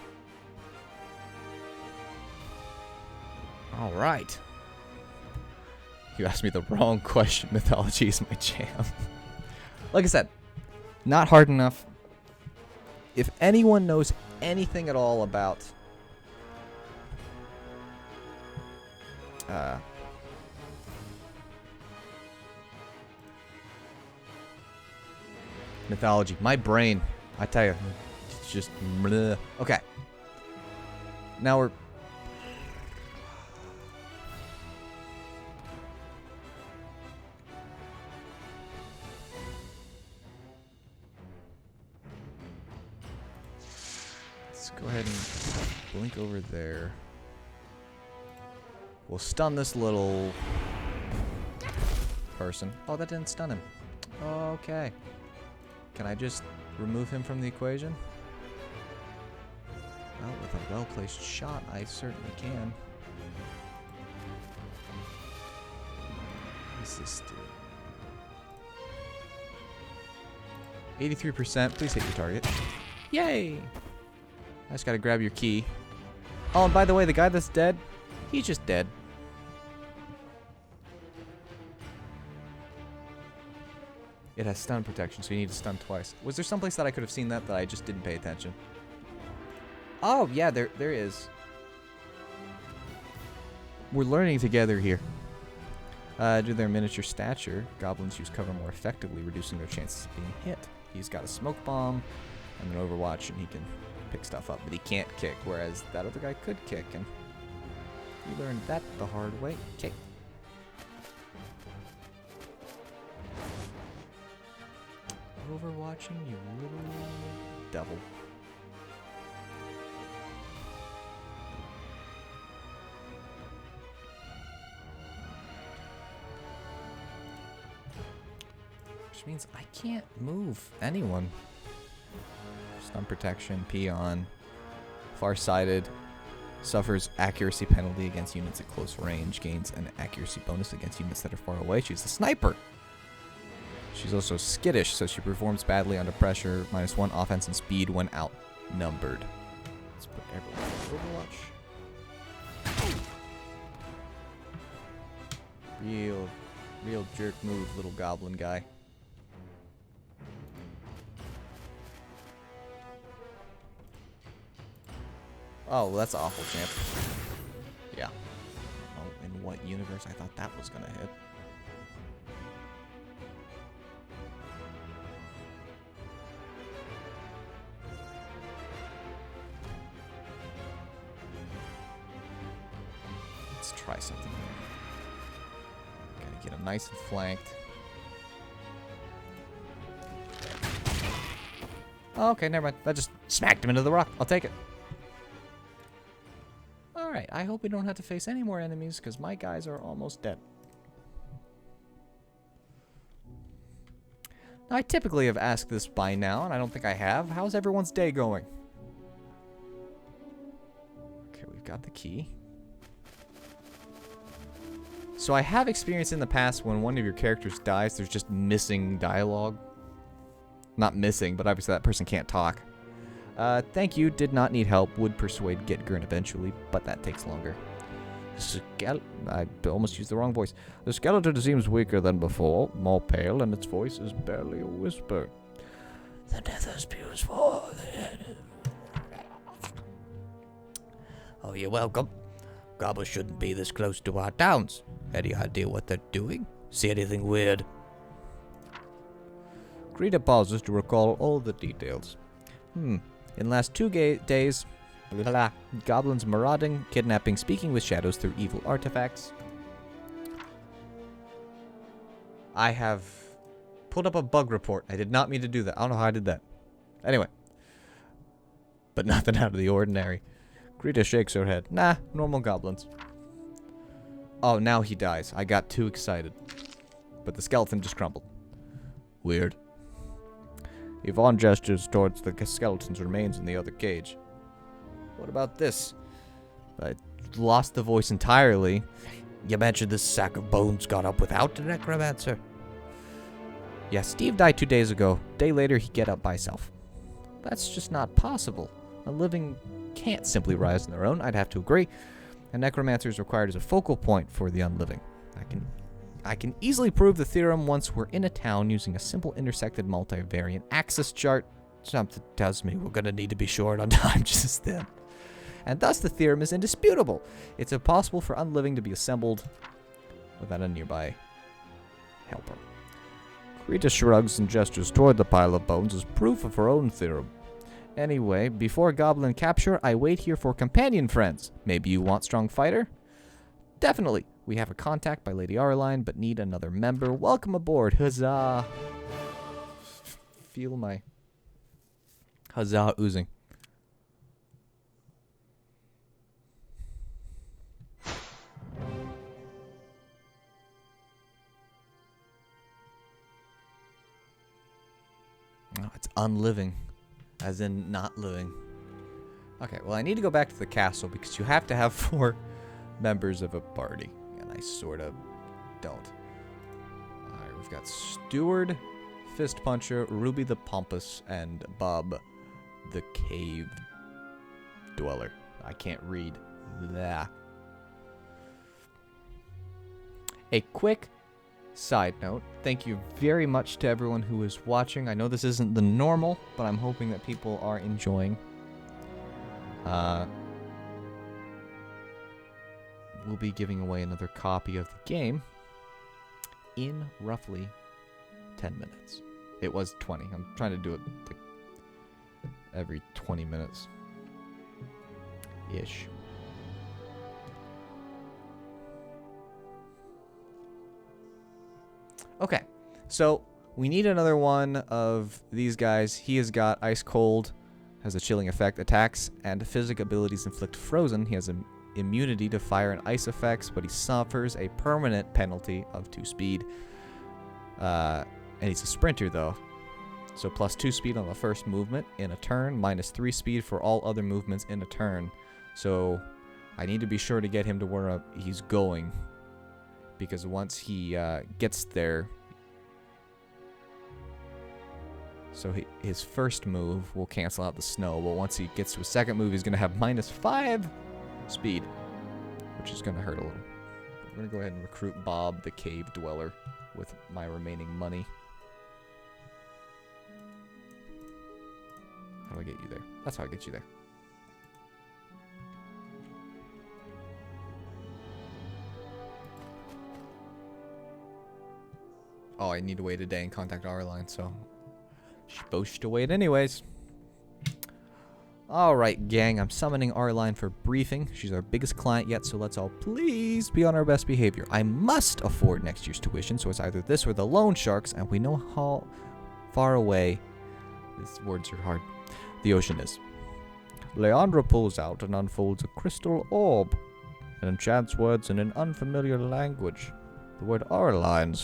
All right. You asked me the wrong question. Mythology is my jam. Like I said, not hard enough. If anyone knows anything at all about mythology, my brain, I tell you, it's just bleh. Okay. Now we're sneak over there. We'll stun this little person. Oh, that didn't stun him. Okay. Can I just remove him from the equation? Well, with a well-placed shot, I certainly can. What does this do? 83%. Please hit your target. Yay! I just gotta grab your key. Oh, and by the way, the guy that's dead, he's just dead. It has stun protection, so you need to stun twice. Was there someplace that I could have seen that I just didn't pay attention? Oh, yeah, there is. We're learning together here. Due to their miniature stature, goblins use cover more effectively, reducing their chances of being hit. He's got a smoke bomb and an overwatch, and he can pick stuff up, but he can't kick, whereas that other guy could kick, and you learned that the hard way. Kick. Overwatching, you little devil. Which means I can't move anyone. Stun protection, peon. Farsighted. Suffers accuracy penalty against units at close range. Gains an accuracy bonus against units that are far away. She's a sniper. She's also skittish, so she performs badly under pressure. -1 offense and speed when outnumbered. Let's put everyone in Overwatch. Real jerk move, little goblin guy. Oh, well, that's awful, champ. Yeah. Oh, in what universe? I thought that was gonna hit. Let's try something there. Gotta get him nice and flanked. Oh, okay, never mind. That just smacked him into the rock. I'll take it. Alright, I hope we don't have to face any more enemies, because my guys are almost dead. Now, I typically have asked this by now, and I don't think I have. How's everyone's day going? Okay, we've got the key. So I have experienced in the past when one of your characters dies, there's just missing dialogue. Not missing, but obviously that person can't talk. Thank you, did not need help, would persuade Gitgurn eventually, but that takes longer. I almost used the wrong voice. The skeleton seems weaker than before, more pale, and its voice is barely a whisper. The nether spews for Oh, you're welcome. Goblins shouldn't be this close to our towns. Any idea what they're doing? See anything weird? Greta pauses to recall all the details. In the last 2 days, goblins marauding, kidnapping, speaking with shadows through evil artifacts. I have pulled up a bug report. I did not mean to do that. I don't know how I did that. Anyway. But nothing out of the ordinary. Greta shakes her head. Nah, normal goblins. Oh, now he dies. I got too excited. But the skeleton just crumbled. Weird. Yvonne gestures towards the skeleton's remains in the other cage. What about this? I lost the voice entirely. You mentioned this sack of bones got up without the necromancer? Yeah, Steve died 2 days ago. Day later, he get up by himself. That's just not possible. A living can't simply rise on their own. I'd have to agree. A necromancer is required as a focal point for the unliving. I can easily prove the theorem once we're in a town using a simple intersected multivariant axis chart. Something tells me we're going to need to be short on time just then. And thus the theorem is indisputable. It's impossible for unliving to be assembled without a nearby helper. Greta shrugs and gestures toward the pile of bones as proof of her own theorem. Anyway, before goblin capture, I wait here for companion friends. Maybe you want strong fighter? Definitely. We have a contact by Lady ALLiN, but need another member. Welcome aboard. Huzzah. Feel my huzzah oozing. unliving, as in not living. Okay, well, I need to go back to the castle because you have to have 4 members of a party, and I sort of don't. Alright, we've got Steward, Fist Puncher, Ruby the Pompous, and Bob the Cave Dweller. I can't read. Blah. A quick side note, thank you very much to everyone who is watching. I know this isn't the normal, but I'm hoping that people are enjoying. We'll be giving away another copy of the game in roughly 10 minutes. It was 20. I'm trying to do it like every 20 minutes. Ish. Okay, so we need another one of these guys. He has got Ice Cold, has a chilling effect, attacks, and physical abilities inflict frozen. He has an immunity to fire and ice effects, but he suffers a permanent penalty of 2 speed. And he's a sprinter, though. So plus 2 speed on the first movement in a turn, minus 3 speed for all other movements in a turn. So I need to be sure to get him to where he's going, because once he gets there, so his first move will cancel out the snow, but once he gets to his second move, he's going to have minus 5 speed, which is going to hurt a little. But we're going to go ahead and recruit Bob the Cave Dweller with my remaining money. How do I get you there? That's how I get you there. Oh, I need to wait a day and contact ALLiN, so supposed to wait anyways. Alright, gang, I'm summoning ALLiN for briefing. She's our biggest client yet, so let's all please be on our best behavior. I must afford next year's tuition, so it's either this or the loan sharks, and we know how far away, these words are hard, the ocean is. Leandra pulls out and unfolds a crystal orb and enchants words in an unfamiliar language. The word ALLiN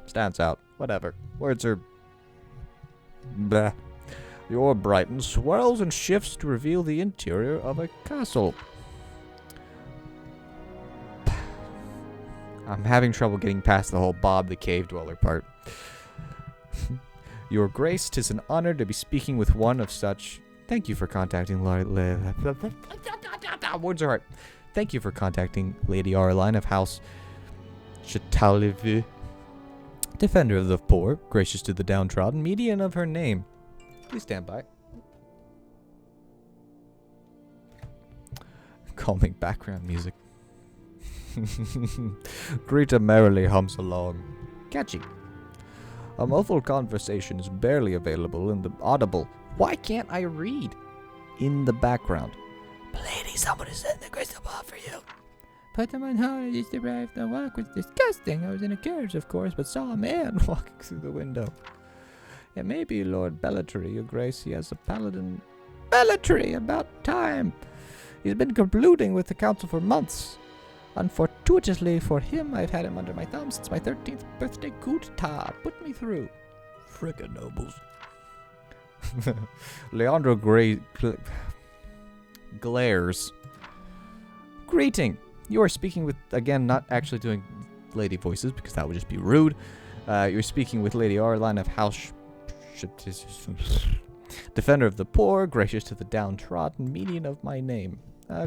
stands out, whatever. Words are blah. The orb brightens, swirls, and shifts to reveal the interior of a castle. I'm having trouble getting past the whole Bob the Cave Dweller part. Your Grace, 'tis an honor to be speaking with one of such... Thank you for contacting words are hard. Thank you for contacting Lady ALLiN of House Chatalivu, defender of the poor, gracious to the downtrodden, median of her name. Please stand by. Calming background music. Greta merrily hums along. Catchy. A muffled conversation is barely available in the audible. Why can't I read? In the background. Lady, someone is in the crystal ball for you. Put them on hold. I just arrived. The walk was disgusting. I was in a carriage, of course, but saw a man walking through the window. It may be Lord Bellatree, Your Grace. He has a paladin. Bellatree, about time. He's been colluding with the council for months. Unfortuitously for him, I've had him under my thumb since my 13th birthday coup d'etat. Put me through. Frickin' nobles. Leandro glares. Greeting. You are speaking with, again, not actually doing lady voices because that would just be rude. You're speaking with Lady ALLiN of House defender of the poor, gracious to the downtrodden, median of my name.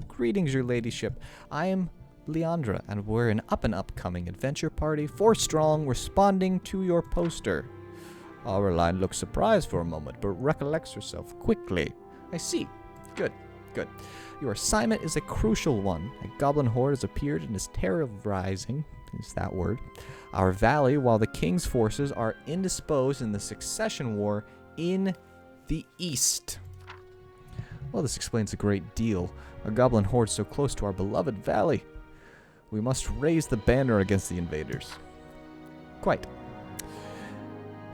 Greetings, your ladyship. I am Leandra, and we're an up-and-upcoming adventure party, 4 strong, responding to your poster. ALLiN looks surprised for a moment, but recollects herself quickly. I see. Good, good. Your assignment is a crucial one. A goblin horde has appeared and is terrorizing, is that word, our valley, while the king's forces are indisposed in the succession war in the east. Well, this explains a great deal. A goblin horde so close to our beloved valley. We must raise the banner against the invaders. Quite.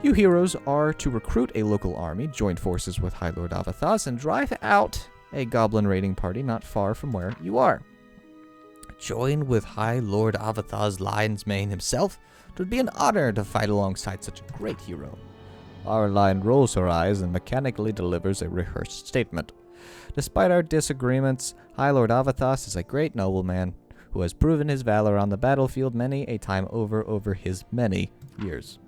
You heroes are to recruit a local army, join forces with High Lord Avathas, and drive out a goblin raiding party not far from where you are. Join with High Lord Avathas Lion's Mane himself. It would be an honor to fight alongside such a great hero. ALLiN rolls her eyes and mechanically delivers a rehearsed statement. Despite our disagreements, High Lord Avathos is a great nobleman who has proven his valor on the battlefield many a time over his many years.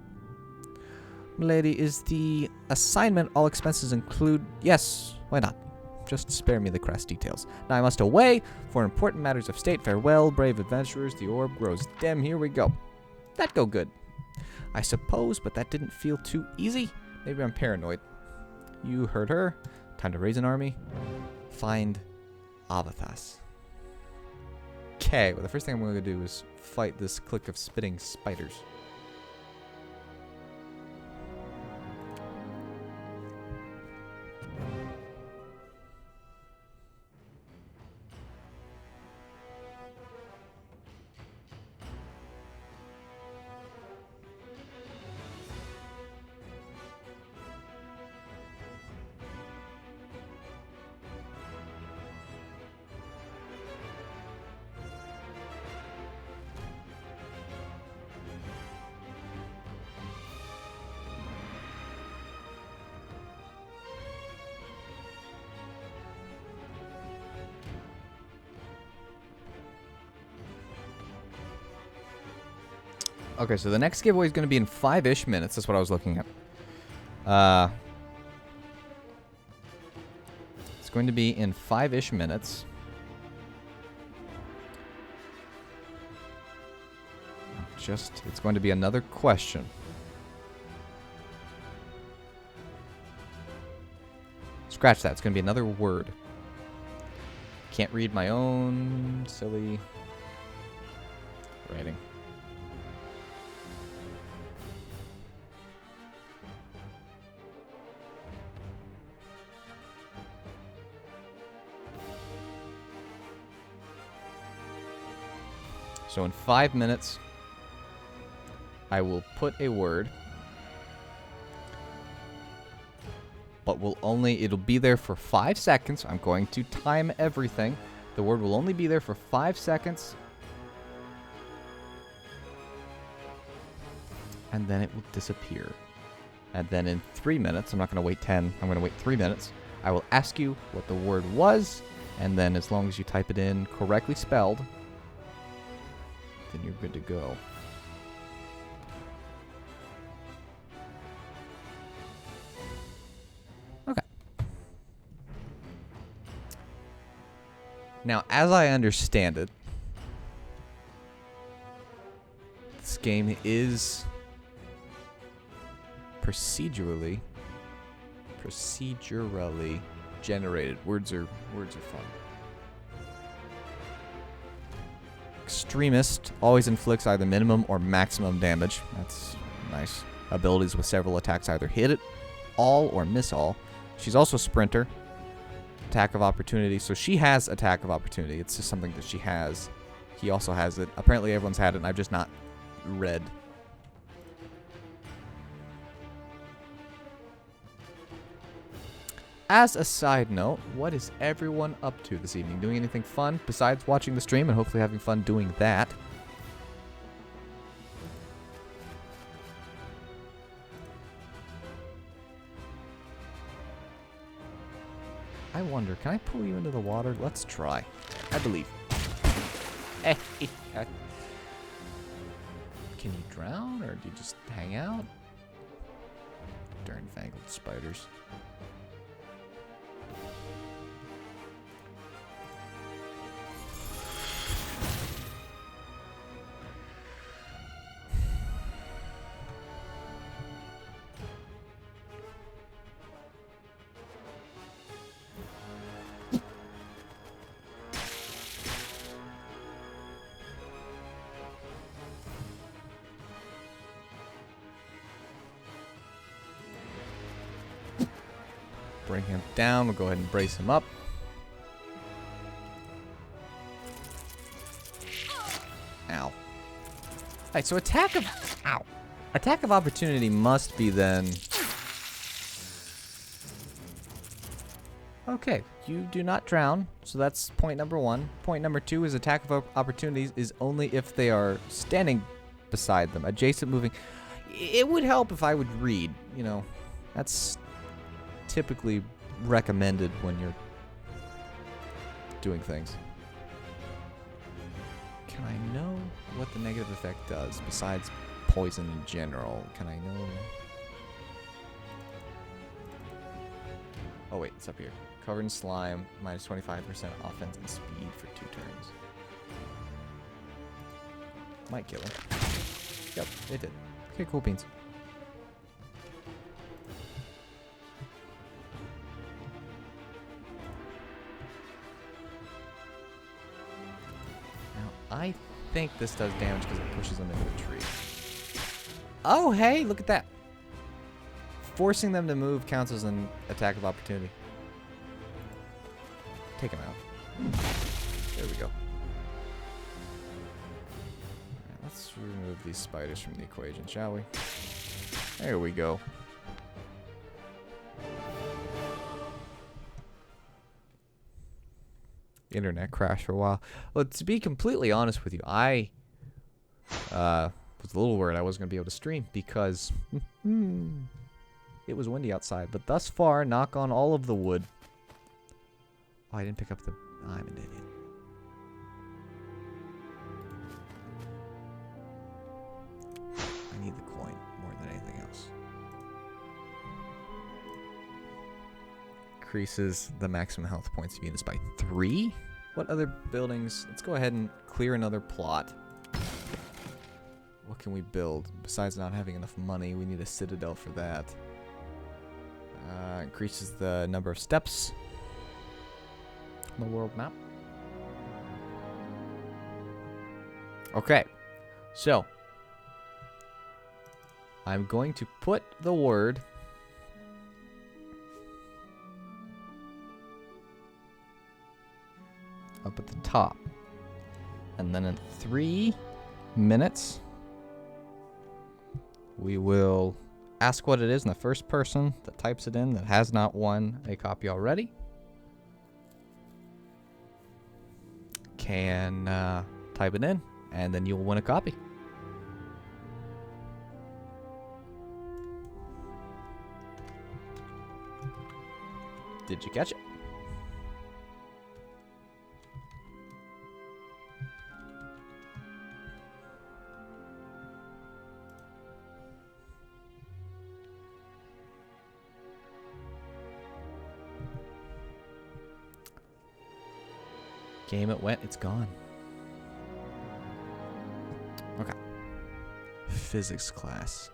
Milady, is the assignment all expenses include? Yes, why not? Just spare me the crass details. Now I must away for important matters of state. Farewell, brave adventurers. The orb grows dim. Here we go. That go good. I suppose, but that didn't feel too easy. Maybe I'm paranoid. You heard her. Time to raise an army. Find Avathos. Okay, well the first thing I'm going to do is fight this clique of spitting spiders. Okay, so the next giveaway is going to be in 5-ish minutes. That's what I was looking at. It's going to be in 5-ish minutes. It's going to be another question. Scratch that. It's going to be another word. Can't read my own silly writing. So in 5 minutes, I will put a word, but it'll be there for 5 seconds. I'm going to time everything. The word will only be there for 5 seconds. And then it will disappear. And then in 3 minutes, I'm not going to wait 10, I'm going to wait 3 minutes. I will ask you what the word was, and then as long as you type it in correctly spelled, then you're good to go. Okay. Now, as I understand it, this game is procedurally generated. Words are fun. Extremist always inflicts either minimum or maximum damage. That's nice. Abilities with several attacks either hit it all or miss all. She's also a sprinter. Attack of opportunity. So she has attack of opportunity. It's just something that she has. He also has it. Apparently everyone's had it and I've just not read. As a side note, what is everyone up to this evening? Doing anything fun besides watching the stream and hopefully having fun doing that? I wonder, can I pull you into the water? Let's try. I believe. Can you drown or do you just hang out? Darn fangled spiders. Bring him down. We'll go ahead and brace him up. Ow. Alright, so attack of opportunity must be then. Okay, you do not drown, so that's point number 1. Point number 2 is attack of opportunities is only if they are standing beside them, adjacent, moving. It would help if I would read, you know. That's typically recommended when you're doing things. Can I know what the negative effect does besides poison in general? Can I know? Oh wait, it's up here. Covered in slime, minus 25% offense and speed for 2 turns. Might kill him. Yep, it did. Okay, cool beans. Now, I think this does damage because it pushes them into a tree. Oh, hey, look at that. Forcing them to move counts as an attack of opportunity. Take him out. There we go. Alright, let's remove these spiders from the equation, shall we? There we go. Internet crashed for a while. Well, to be completely honest with you, I was a little worried I wasn't going to be able to stream because it was windy outside. But thus far, knock on all of the wood. Oh, I didn't pick up the... I'm an idiot. I need the coin more than anything else. Increases the maximum health points of units by 3? What other buildings? Let's go ahead and clear another plot. What can we build? Besides not having enough money, we need a citadel for that. Increases the number of steps on the world map. Okay, so I'm going to put the word up at the top, and then in 3 minutes we will ask what it is, and the first person that types it in that has not won a copy already can type it in, and then you'll win a copy. Did you catch it? Game it went, it's gone. Okay. Physics class.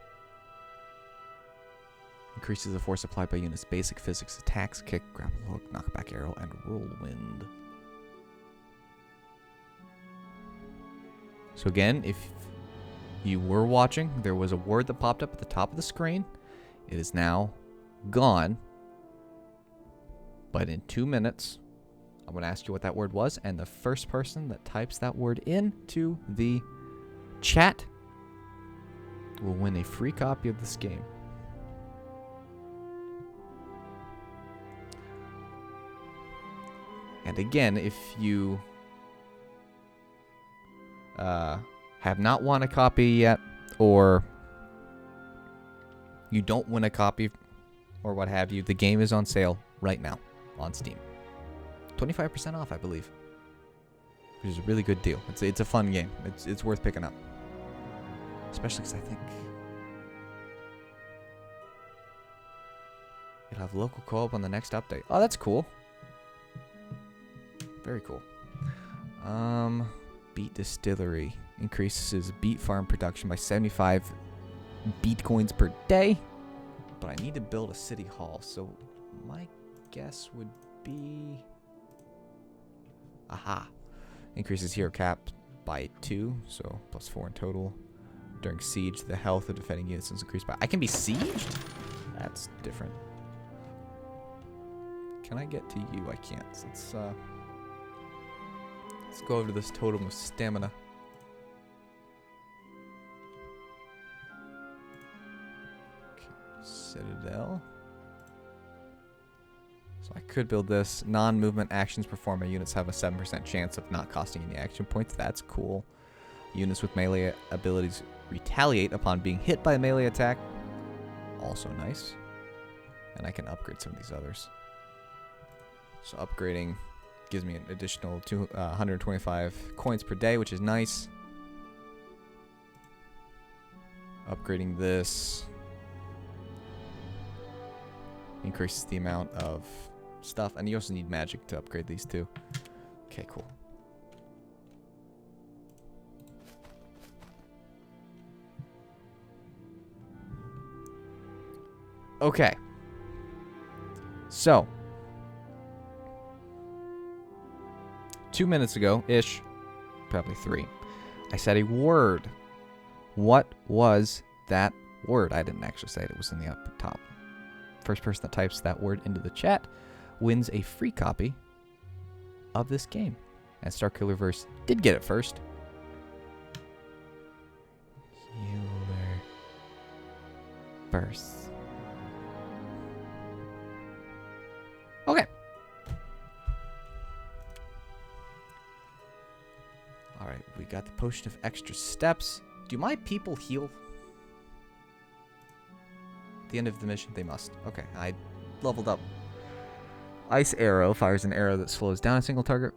Increases the force applied by units. Basic physics. Attacks, kick, grapple hook, knockback arrow, and whirlwind. So again, if you were watching, there was a word that popped up at the top of the screen. It is now gone. But in 2 minutes, I'm going to ask you what that word was, and the first person that types that word into the chat will win a free copy of this game. And again, if you have not won a copy yet, or you don't win a copy, or what have you, the game is on sale right now on Steam. 25% off, I believe, which is a really good deal. It's a fun game. It's worth picking up, especially because I think it'll have local co-op on the next update. Oh, that's cool. Very cool. Beet Distillery increases beet farm production by 75 beet coins per day, but I need to build a city hall, so my guess would be... Aha. Increases hero cap by 2, so plus 4 in total. During siege, the health of defending units is increased by... I can be sieged? That's different. Can I get to you? I can't. Let's go over to this totem of stamina. Okay. Citadel. So I could build this. Non-movement actions performed by units have a 7% chance of not costing any action points. That's cool. Units with melee abilities retaliate upon being hit by a melee attack. Also nice. And I can upgrade some of these others. So upgrading gives me an additional 125 coins per day, which is nice. Upgrading this increases the amount of stuff. And you also need magic to upgrade these too. Okay, cool. Okay. So, 2 minutes ago-ish, probably 3, I said a word. What was that word? I didn't actually say it. It was in the upper top. First person that types that word into the chat wins a free copy of this game. And Starkillerverse did get it first. Killerverse. Okay. Alright, we got the potion of extra steps. Do my people heal? At the end of the mission, they must. Okay, I leveled up. Ice arrow fires an arrow that slows down a single target.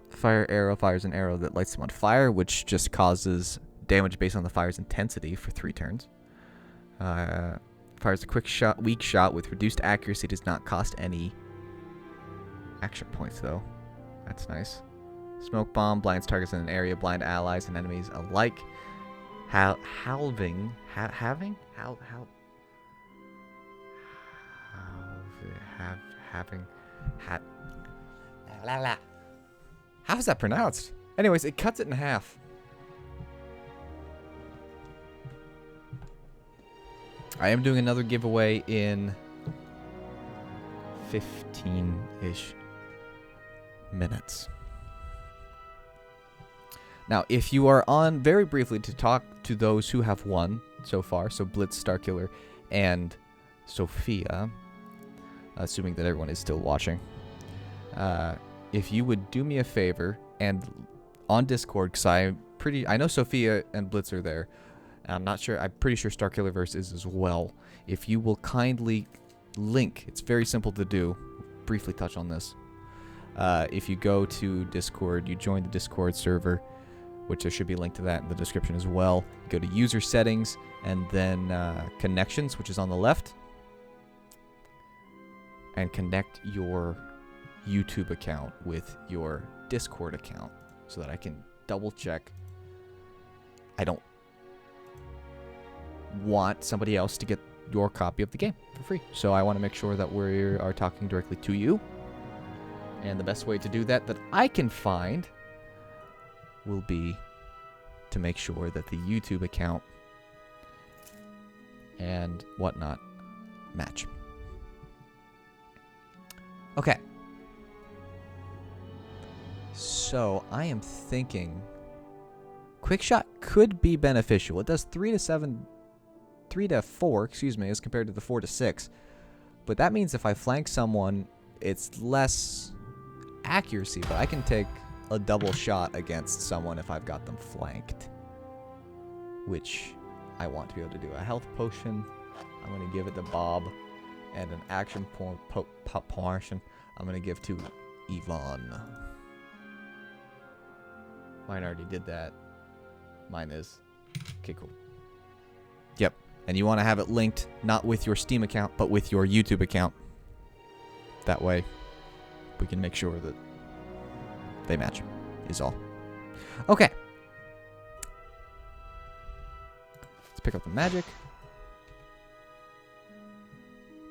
Fire arrow fires an arrow that lights them on fire, which just causes damage based on the fire's intensity for 3 turns. Fires a quick shot, weak shot with reduced accuracy. Does not cost any action points, though. That's nice. Smoke bomb blinds targets in an area, blind allies and enemies alike. Halving. How's that pronounced? Anyways, it cuts it in half. I am doing another giveaway in 15-ish minutes. Now, if you are on, very briefly, to talk to those who have won so far, so Blitz, Starkiller, and Sophia, assuming that everyone is still watching, if you would do me a favor, and on Discord, because I know Sophia and Blitz are there, I'm pretty sure Starkillerverse is as well. If you will kindly link, it's very simple to do, briefly touch on this. If you go to Discord, you join the Discord server, which there should be a link to that in the description as well. Go to user settings and then connections, which is on the left, and connect your YouTube account with your Discord account so that I can double check. I don't want somebody else to get your copy of the game for free, so I want to make sure that we are talking directly to you. And the best way to do that I can find will be to make sure that the YouTube account and whatnot match. Okay. So I am thinking quick shot could be beneficial. It does 3 to 4, excuse me, as compared to the 4 to 6. But that means if I flank someone, it's less accuracy, but I can take a double shot against someone if I've got them flanked, which I want to be able to do. A health potion, I'm going to give it to Bob, and an action portion I'm going to give to Yvonne. Mine already did that. Mine is. Okay, cool. Yep. And you want to have it linked not with your Steam account, but with your YouTube account. That way, we can make sure that they match, is all. Okay. Let's pick up the magic.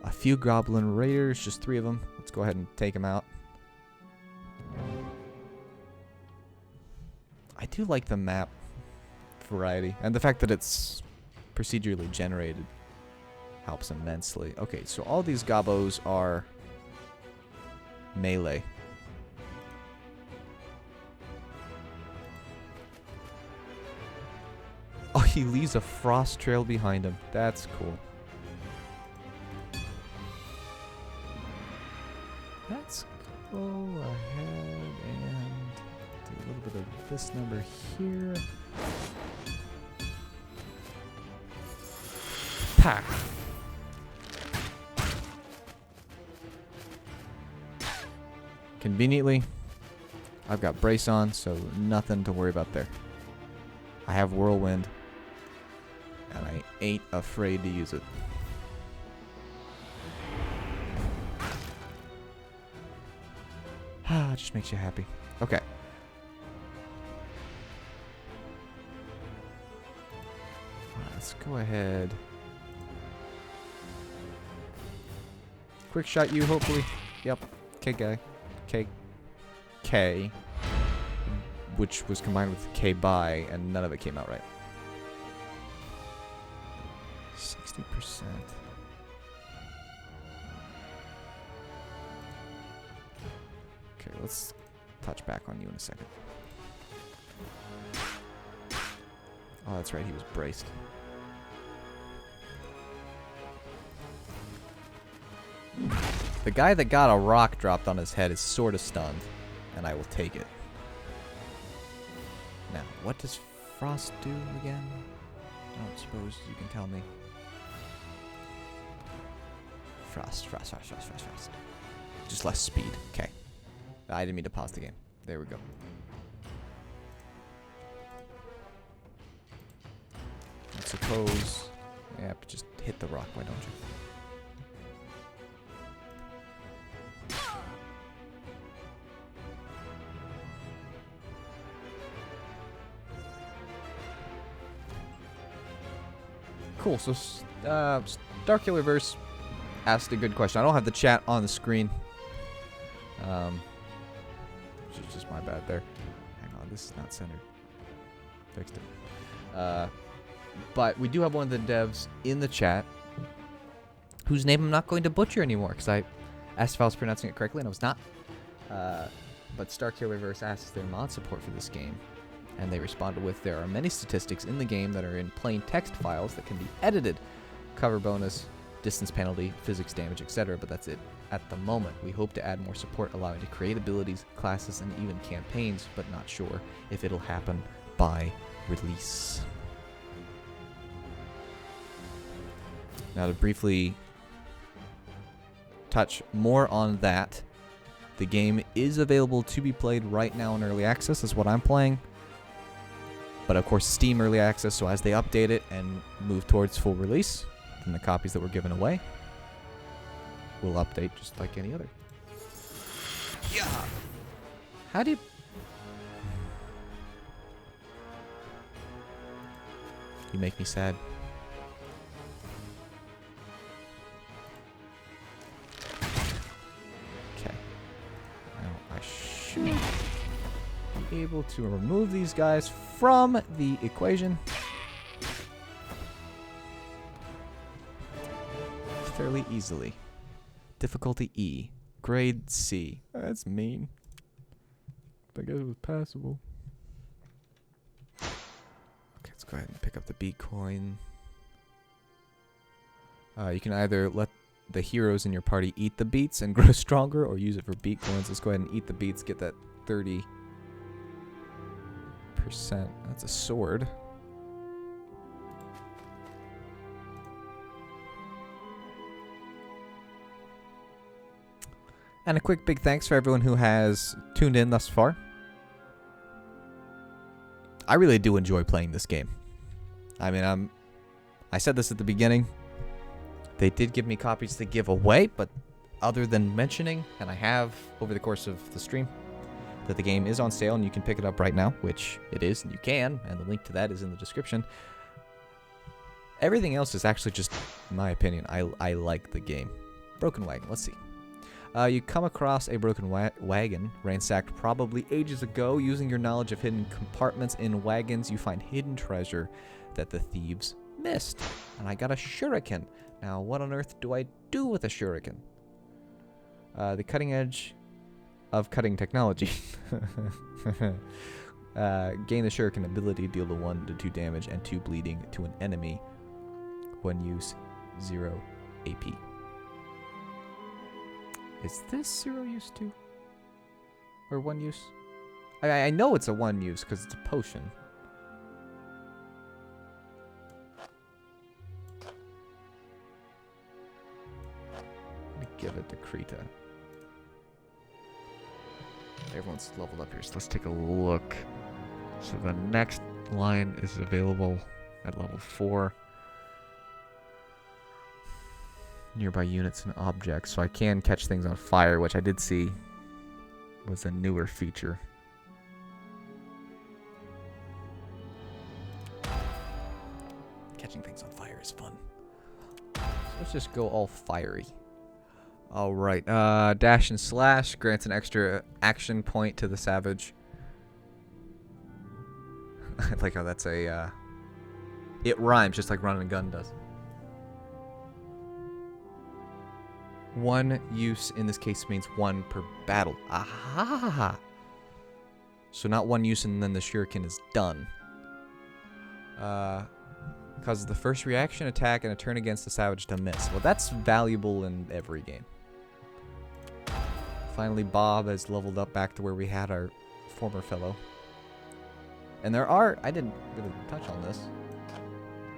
A few goblin raiders, just 3 of them. Let's go ahead and take them out. I do like the map variety, and the fact that it's procedurally generated helps immensely. Okay, so all these gobos are melee. Oh, he leaves a frost trail behind him. That's cool. Let's go ahead and do a little bit of this number here. Pa. Conveniently, I've got brace on, so nothing to worry about there. I have whirlwind, and I ain't afraid to use it. Ah, it just makes you happy. Okay. Let's go ahead. Quick shot you, hopefully. Yep. K guy. K. Which was combined with K by, and none of it came out right. 60%. Okay, let's touch back on you in a second. Oh, that's right, he was braced. The guy that got a rock dropped on his head is sort of stunned, and I will take it. Now, what does Frost do again? I don't suppose you can tell me. Frost. Just less speed. Okay. I didn't mean to pause the game. There we go. I suppose... Yeah, but just hit the rock, why don't you? Cool, so Starkillerverse asked a good question. I don't have the chat on the screen. Which is just my bad there. Hang on, this is not centered. Fixed it. But we do have one of the devs in the chat whose name I'm not going to butcher anymore because I asked if I was pronouncing it correctly and I was not. But Starkillerverse asked their mod support for this game. And they responded with, there are many statistics in the game that are in plain text files that can be edited. Cover bonus, distance penalty, physics damage, etc. But that's it at the moment. We hope to add more support allowing to create abilities, classes, and even campaigns, but not sure if it'll happen by release. Now to briefly touch more on that, the game is available to be played right now in early access, is what I'm playing. But of course, Steam Early Access, so as they update it and move towards full release, then the copies that were given away will update just like any other. Yeah. How do you... You make me sad. Okay. Now I should be able to remove these guys from the equation fairly easily. Difficulty E. Grade C. That's mean. I guess it was passable. Okay, let's go ahead and pick up the beat coin. You can either let the heroes in your party eat the beats and grow stronger, or use it for beat coins. Let's go ahead and eat the beats, get that 30%. That's a sword. And a quick big thanks for everyone who has tuned in thus far. I really do enjoy playing this game. I mean, I said this at the beginning. They did give me copies to give away, but other than mentioning, and I have over the course of the stream, that the game is on sale and you can pick it up right now, which it is, and you can, and the link to that is in the description. Everything else is actually just my opinion. I like the game. Broken Wagon, let's see. You come across a broken wagon, ransacked probably ages ago. Using your knowledge of hidden compartments in wagons, you find hidden treasure that the thieves missed. And I got a shuriken. Now, what on earth do I do with a shuriken? The cutting edge of cutting technology. Gain the shuriken ability, deal the 1 to 2 damage and 2 bleeding to an enemy when use 0 AP. Is this 0 use too? Or 1 use? I know it's a 1 use because it's a potion. I'm gonna give it to Krita. Everyone's leveled up here, so let's take a look. So the next line is available at level 4. Nearby units and objects, so I can catch things on fire, which I did see was a newer feature. Catching things on fire is fun. So let's just go all fiery. Alright, dash and slash grants an extra action point to the savage. I like how that's a, it rhymes just like run and gun does. One use in this case means 1 per battle. Aha! So not 1 use and then the shuriken is done. Causes the first reaction, attack, and a turn against the savage to miss. Well, that's valuable in every game. Finally, Bob has leveled up back to where we had our former fellow. And there are, I didn't really touch on this,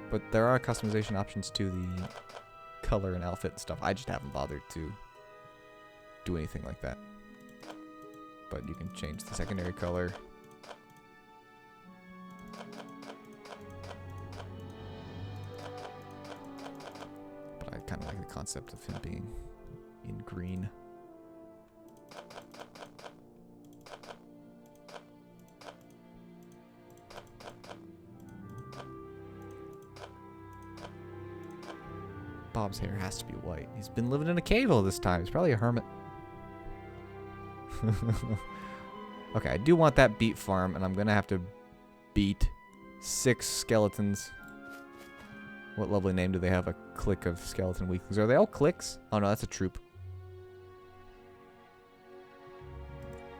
but there are customization options to the color and outfit and stuff. I just haven't bothered to do anything like that. But you can change the secondary color. But I kind of like the concept of him being in green. Bob's hair has to be white. He's been living in a cave all this time. He's probably a hermit. Okay, I do want that beet farm, and I'm going to have to beat 6 skeletons. What lovely name do they have? A clique of skeleton weaklings. Are they all cliques? Oh, no, that's a troop.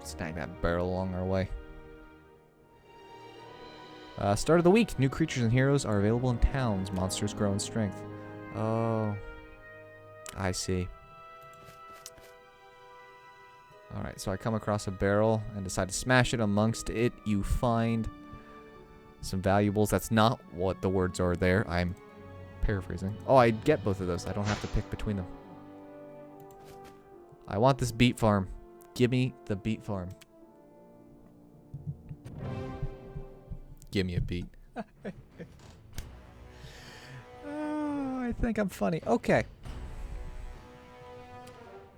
Snag that barrel along our way. Start of the week. New creatures and heroes are available in towns. Monsters grow in strength. Oh, I see. Alright, so I come across a barrel and decide to smash it. Amongst it, you find some valuables. That's not what the words are there. I'm paraphrasing. Oh, I get both of those. I don't have to pick between them. I want this beet farm. Give me the beet farm. Give me a beet. I think I'm funny. Okay.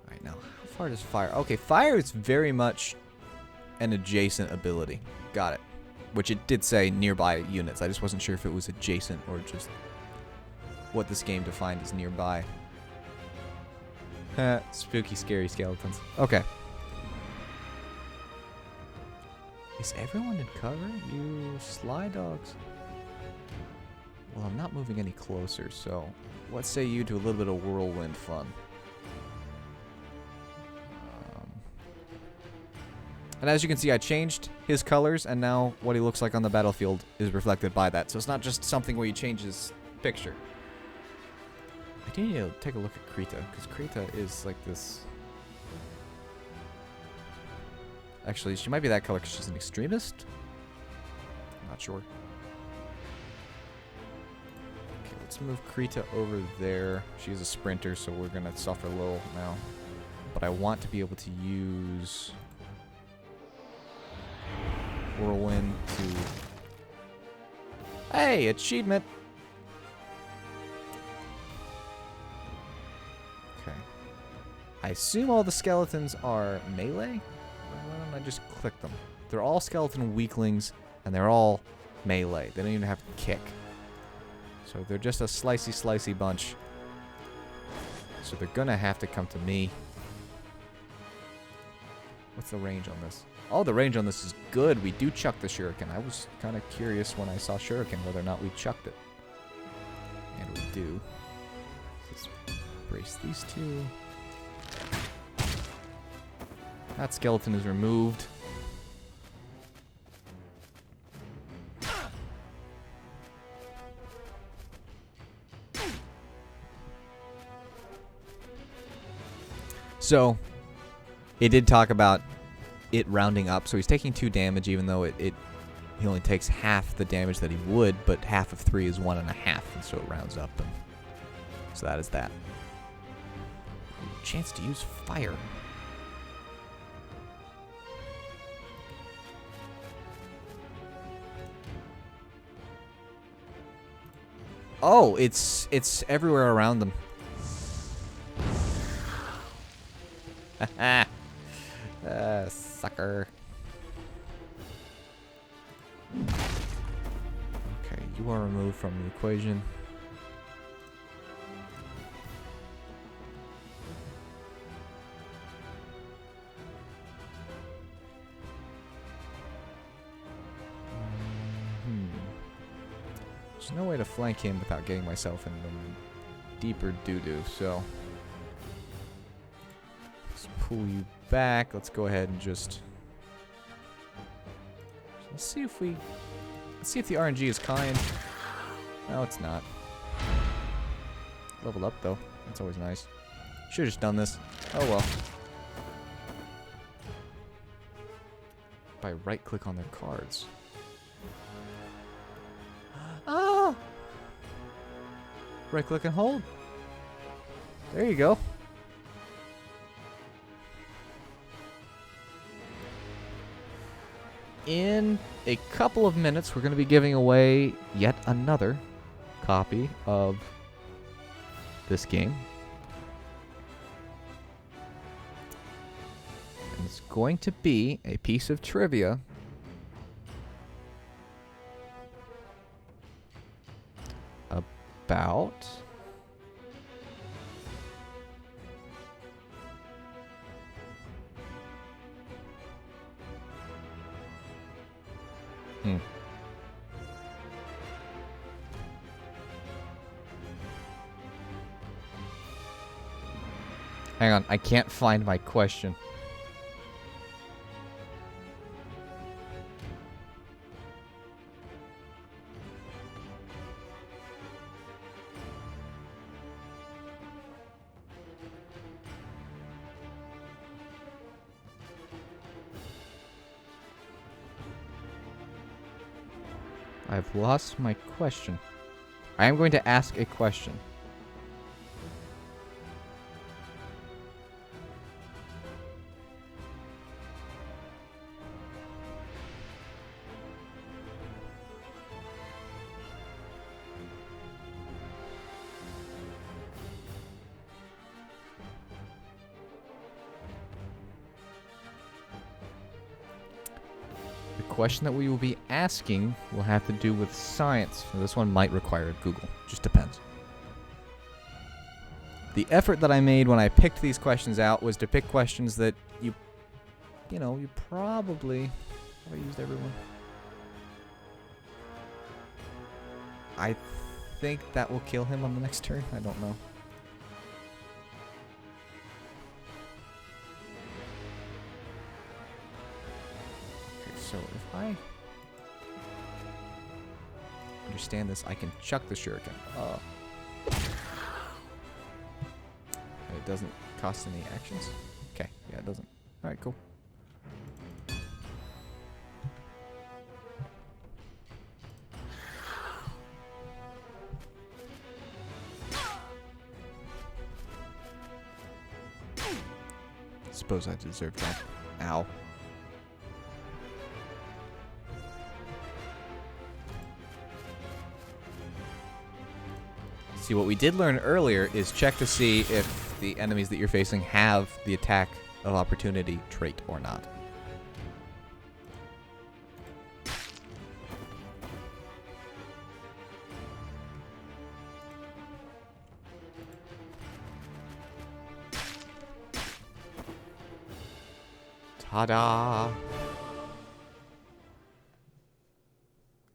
Alright, now, how far does fire? Okay, fire is very much an adjacent ability. Got it. Which it did say nearby units. I just wasn't sure if it was adjacent or just what this game defined as nearby. Spooky, scary skeletons. Okay. Is everyone in cover? You sly dogs. Well, I'm not moving any closer, so what say you to a little bit of whirlwind fun? And as you can see, I changed his colors, and now what he looks like on the battlefield is reflected by that. So it's not just something where you change his picture. I do need to take a look at Krita, because Krita is like this... Actually, she might be that color because she's an extremist? Not sure. Okay, let's move Krita over there. She's a sprinter, so we're going to suffer a little now. But I want to be able to use Whirlwind to... Hey, achievement! Okay. I assume all the skeletons are melee? Why don't I just click them? They're all skeleton weaklings, and they're all melee. They don't even have to kick. So they're just a slicey bunch. So they're gonna have to come to me. What's the range on this? Oh, the range on this is good. We do chuck the shuriken. I was kind of curious when I saw shuriken whether or not we chucked it. And we do. Let's brace these two. That skeleton is removed. So, it did talk about it rounding up. So he's taking 2 damage, even though he only takes half the damage that he would, but half of 3 is 1.5, and so it rounds up. And so that is that. Chance to use fire. Oh, it's everywhere around them. Sucker. Okay, you are removed from the equation. There's no way to flank him without getting myself in the deeper doo-doo, so let's pull you back. Let's go ahead and just let's see if the RNG is kind. No, it's not. Leveled up though. That's always nice. Should've just done this. Oh well. By right click on their cards. Oh! Right click and hold. There you go. In a couple of minutes, we're going to be giving away yet another copy of this game. And it's going to be a piece of trivia about Hang on, I can't find my question. I've lost my question. I am going to ask a question. The question that we will be asking will have to do with science. So this one might require Google. Just depends. The effort that I made when I picked these questions out was to pick questions that you probably... Have I used everyone? I think that will kill him on the next turn. I don't know. So if I understand this, I can chuck the shuriken. It doesn't cost any actions? Okay, yeah, it doesn't. Alright, cool. Suppose I deserve that. Ow. See, what we did learn earlier is check to see if the enemies that you're facing have the attack of opportunity trait or not. Ta-da!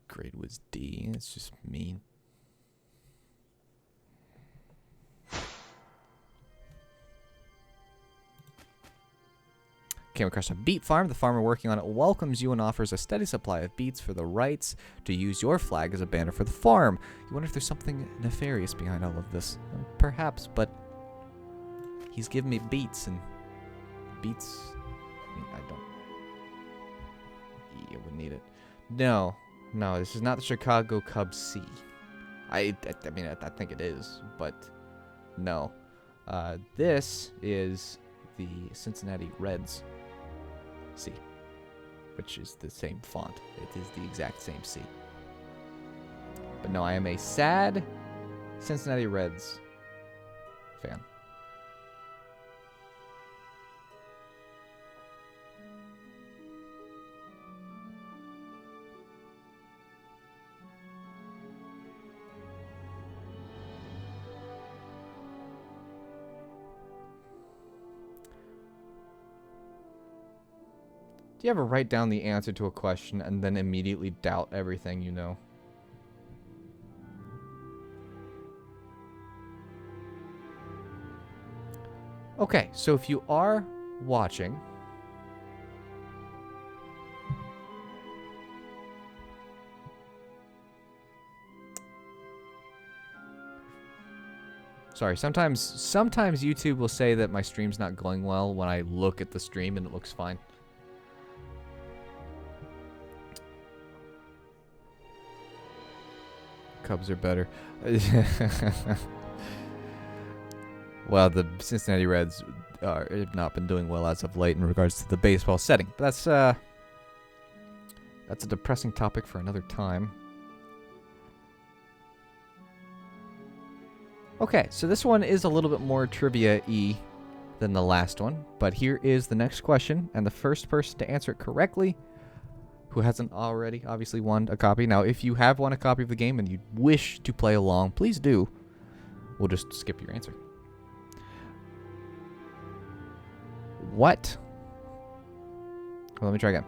Grade was D. It's just mean. Came across a beet farm. The farmer working on it welcomes you and offers a steady supply of beets for the rights to use your flag as a banner for the farm. You wonder if there's something nefarious behind all of this. Perhaps, but he's giving me beets, and beets... I mean, I don't... You wouldn't need it. No, this is not the Chicago Cubs C. I mean, I think it is, but no. This is the Cincinnati Reds C, which is the same font. It is the exact same C. But no, I am a sad Cincinnati Reds fan. Do you ever write down the answer to a question and then immediately doubt everything you know? Okay, so if you are watching, sorry, sometimes YouTube will say that my stream's not going well when I look at the stream and it looks fine. Cubs are better. Well, the Cincinnati Reds have not been doing well as of late in regards to the baseball setting. But that's a depressing topic for another time. Okay, so this one is a little bit more trivia-y than the last one. But here is the next question, and the first person to answer it correctly, who hasn't already obviously won a copy. Now, if you have won a copy of the game and you wish to play along, please do. We'll just skip your answer. What? Well, let me try again.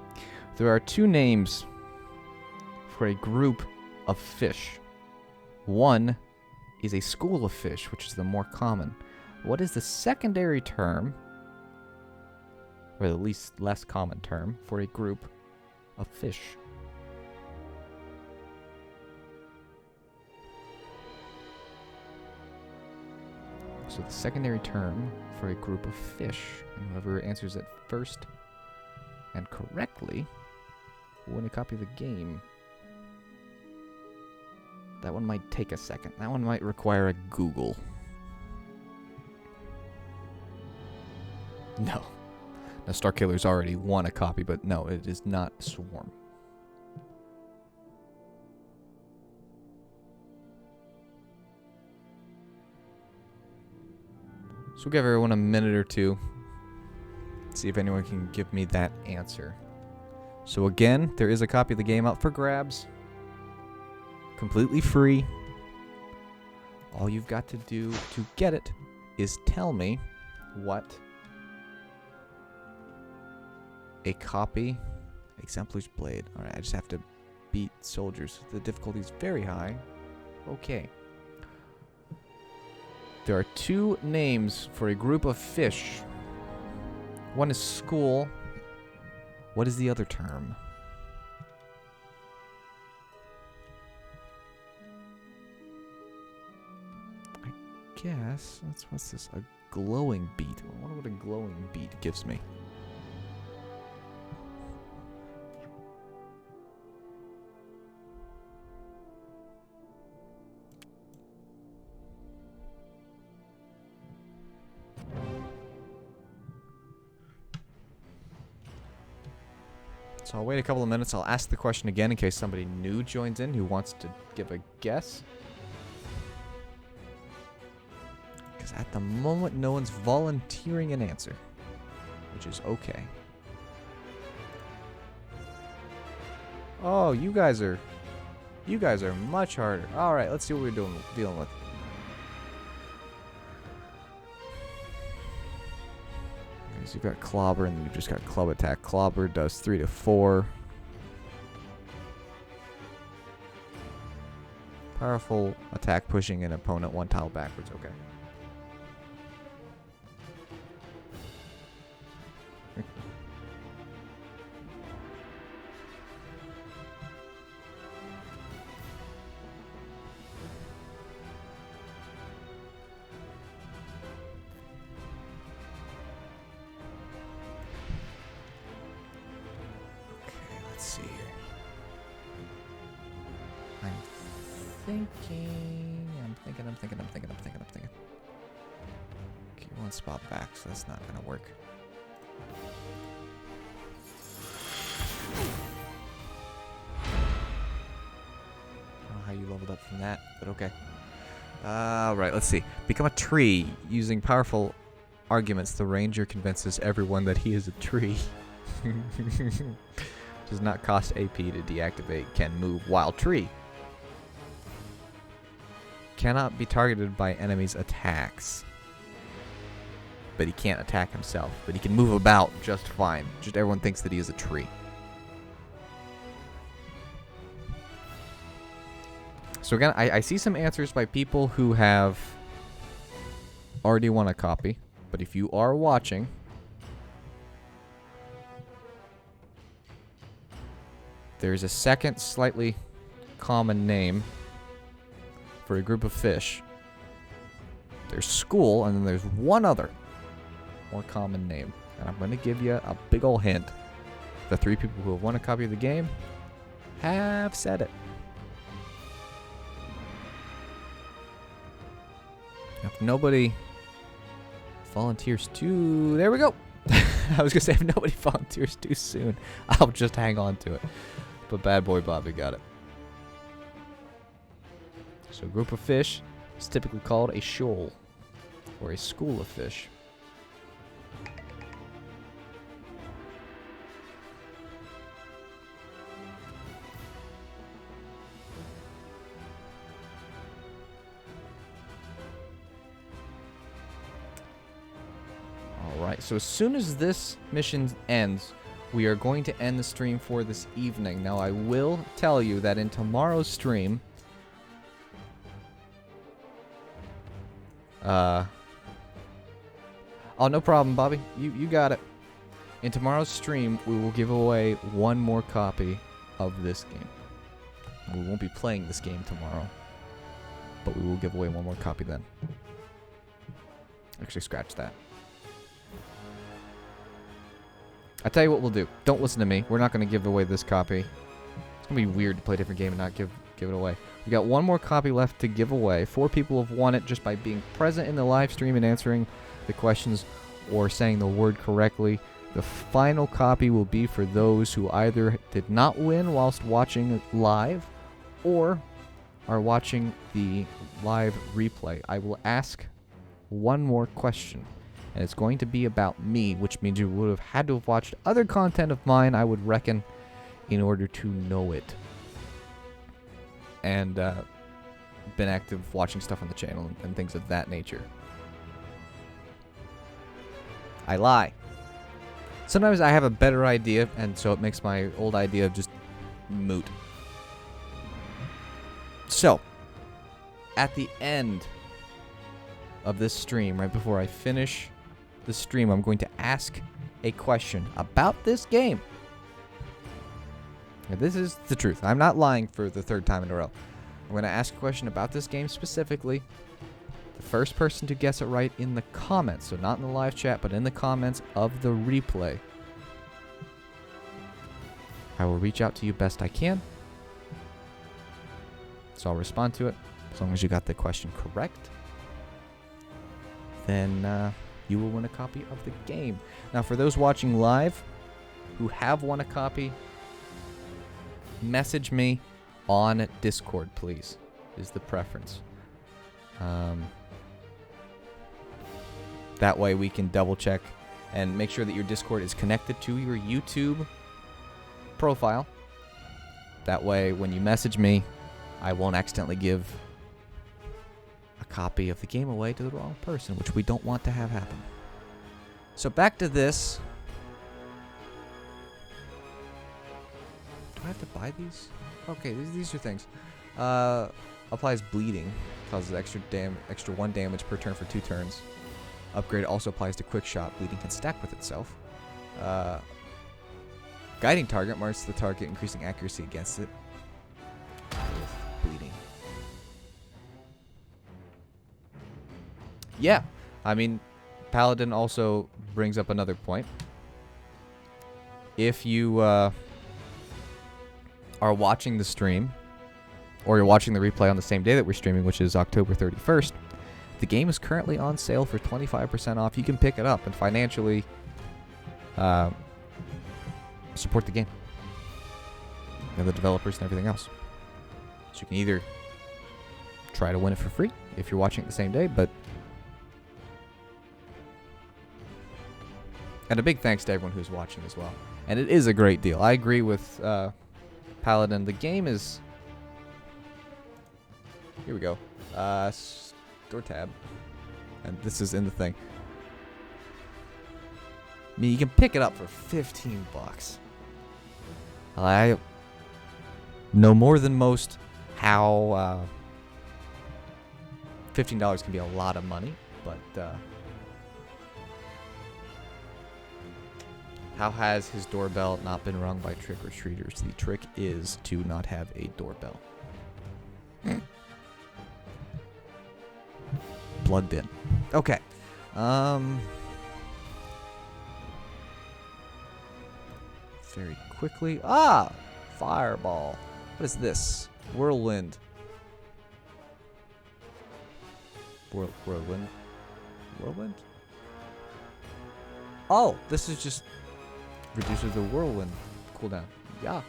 There are two names for a group of fish. One is a school of fish, which is the more common. What is the secondary term, or the less common term, for a group of fish? So the secondary term for a group of fish, and whoever answers it first and correctly will win a copy of the game. That one might take a second. That one might require a Google. No. Now, Starkiller's already won a copy, but no, it is not Swarm. So we'll give everyone a minute or two. See if anyone can give me that answer. So again, there is a copy of the game out for grabs. Completely free. All you've got to do to get it is tell me what a copy... Exemplar's Blade. Alright, I just have to beat soldiers. The difficulty is very high. Okay. There are two names for a group of fish. One is school. What is the other term? I guess what's this? A glowing beat. I wonder what a glowing beat gives me. So I'll wait a couple of minutes. I'll ask the question again in case somebody new joins in who wants to give a guess. Because at the moment, no one's volunteering an answer, which is okay. Oh, you guys are much harder. All right, let's see what we're dealing with. So you've got Clobber, and then you've just got Club Attack. Clobber does 3 to 4. Powerful attack, pushing an opponent 1 tile backwards. Okay. I'm thinking. Okay, 1 spot back, so that's not gonna work. I don't know how you leveled up from that, but okay. Right, let's see. Become a tree. Using powerful arguments, the ranger convinces everyone that he is a tree. Does not cost AP to deactivate. Can move while tree. Cannot be targeted by enemies' attacks. But he can't attack himself. But he can move about just fine. Just everyone thinks that he is a tree. So again, I see some answers by people who have already won a copy. But if you are watching, there's a second slightly common name for a group of fish. There's school, and then there's one other more common name. And I'm going to give you a big ol' hint. The 3 people who have won a copy of the game have said it. If nobody volunteers too... There we go! I was going to say, if nobody volunteers too soon, I'll just hang on to it. But Bad Boy Bobby got it. So a group of fish is typically called a shoal, or a school of fish. Alright, so as soon as this mission ends, we are going to end the stream for this evening. Now, I will tell you that in tomorrow's stream... Oh, no problem, Bobby. You got it. In tomorrow's stream, we will give away one more copy of this game. We won't be playing this game tomorrow, but we will give away one more copy then. Actually, scratch that. I'll tell you what we'll do. Don't listen to me. We're not going to give away this copy. It's going to be weird to play a different game and not give it away. We got one more copy left to give away. 4 people have won it just by being present in the live stream and answering the questions or saying the word correctly. The final copy will be for those who either did not win whilst watching live or are watching the live replay. I will ask one more question, and it's going to be about me, which means you would have had to have watched other content of mine, I would reckon, in order to know it. And been active watching stuff on the channel and things of that nature. I lie. Sometimes I have a better idea, and so it makes my old idea just moot. So, at the end of this stream, right before I finish the stream, I'm going to ask a question about this game. Now, this is the truth. I'm not lying for the 3rd time in a row. I'm going to ask a question about this game specifically. The first person to guess it right in the comments, so not in the live chat, but in the comments of the replay, I will reach out to you best I can. So I'll respond to it. As long as you got the question correct, then you will win a copy of the game. Now, for those watching live who have won a copy, message me on Discord, please, is the preference. That way we can double check and make sure that your Discord is connected to your YouTube profile. That way when you message me, I won't accidentally give a copy of the game away to the wrong person, which we don't want to have happen. So back to this. Do I have to buy these? Okay, these are things. Applies bleeding, causes extra 1 damage per turn for 2 turns. Upgrade also applies to quick shot. Bleeding can stack with itself. Guiding target marks the target, increasing accuracy against it. With bleeding. Yeah, I mean, Paladin also brings up another point. If you are watching the stream, or you're watching the replay on the same day that we're streaming, which is October 31st, the game is currently on sale for 25% off. You can pick it up and financially support the game and the developers and everything else. So you can either try to win it for free, if you're watching it the same day, but... And a big thanks to everyone who's watching as well. And it is a great deal. I agree with Paladin. The game is... Here we go. Store tab. And this is in the thing. I mean, you can pick it up for 15 bucks. I know more than most how $15 can be a lot of money, but how has his doorbell not been rung by trick-or-treaters? The trick is to not have a doorbell. Plugged in. Okay. Very quickly. Ah! Fireball. What is this? Whirlwind. Whirlwind? Whirlwind? Oh! This is just... reduces the whirlwind cooldown. Yeah.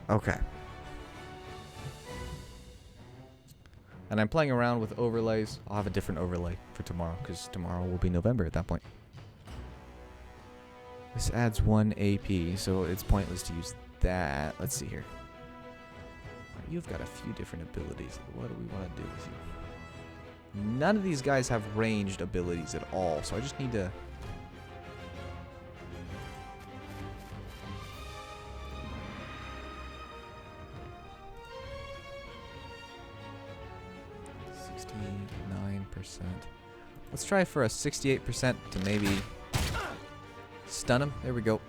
Okay. And I'm playing around with overlays. I'll have a different overlay for tomorrow, because tomorrow will be November at that point. This adds 1 AP, so it's pointless to use that. Let's see here. You've got a few different abilities. What do we want to do with you? None of these guys have ranged abilities at all, so I just need to... Let's try for a 68% to maybe stun him. There we go.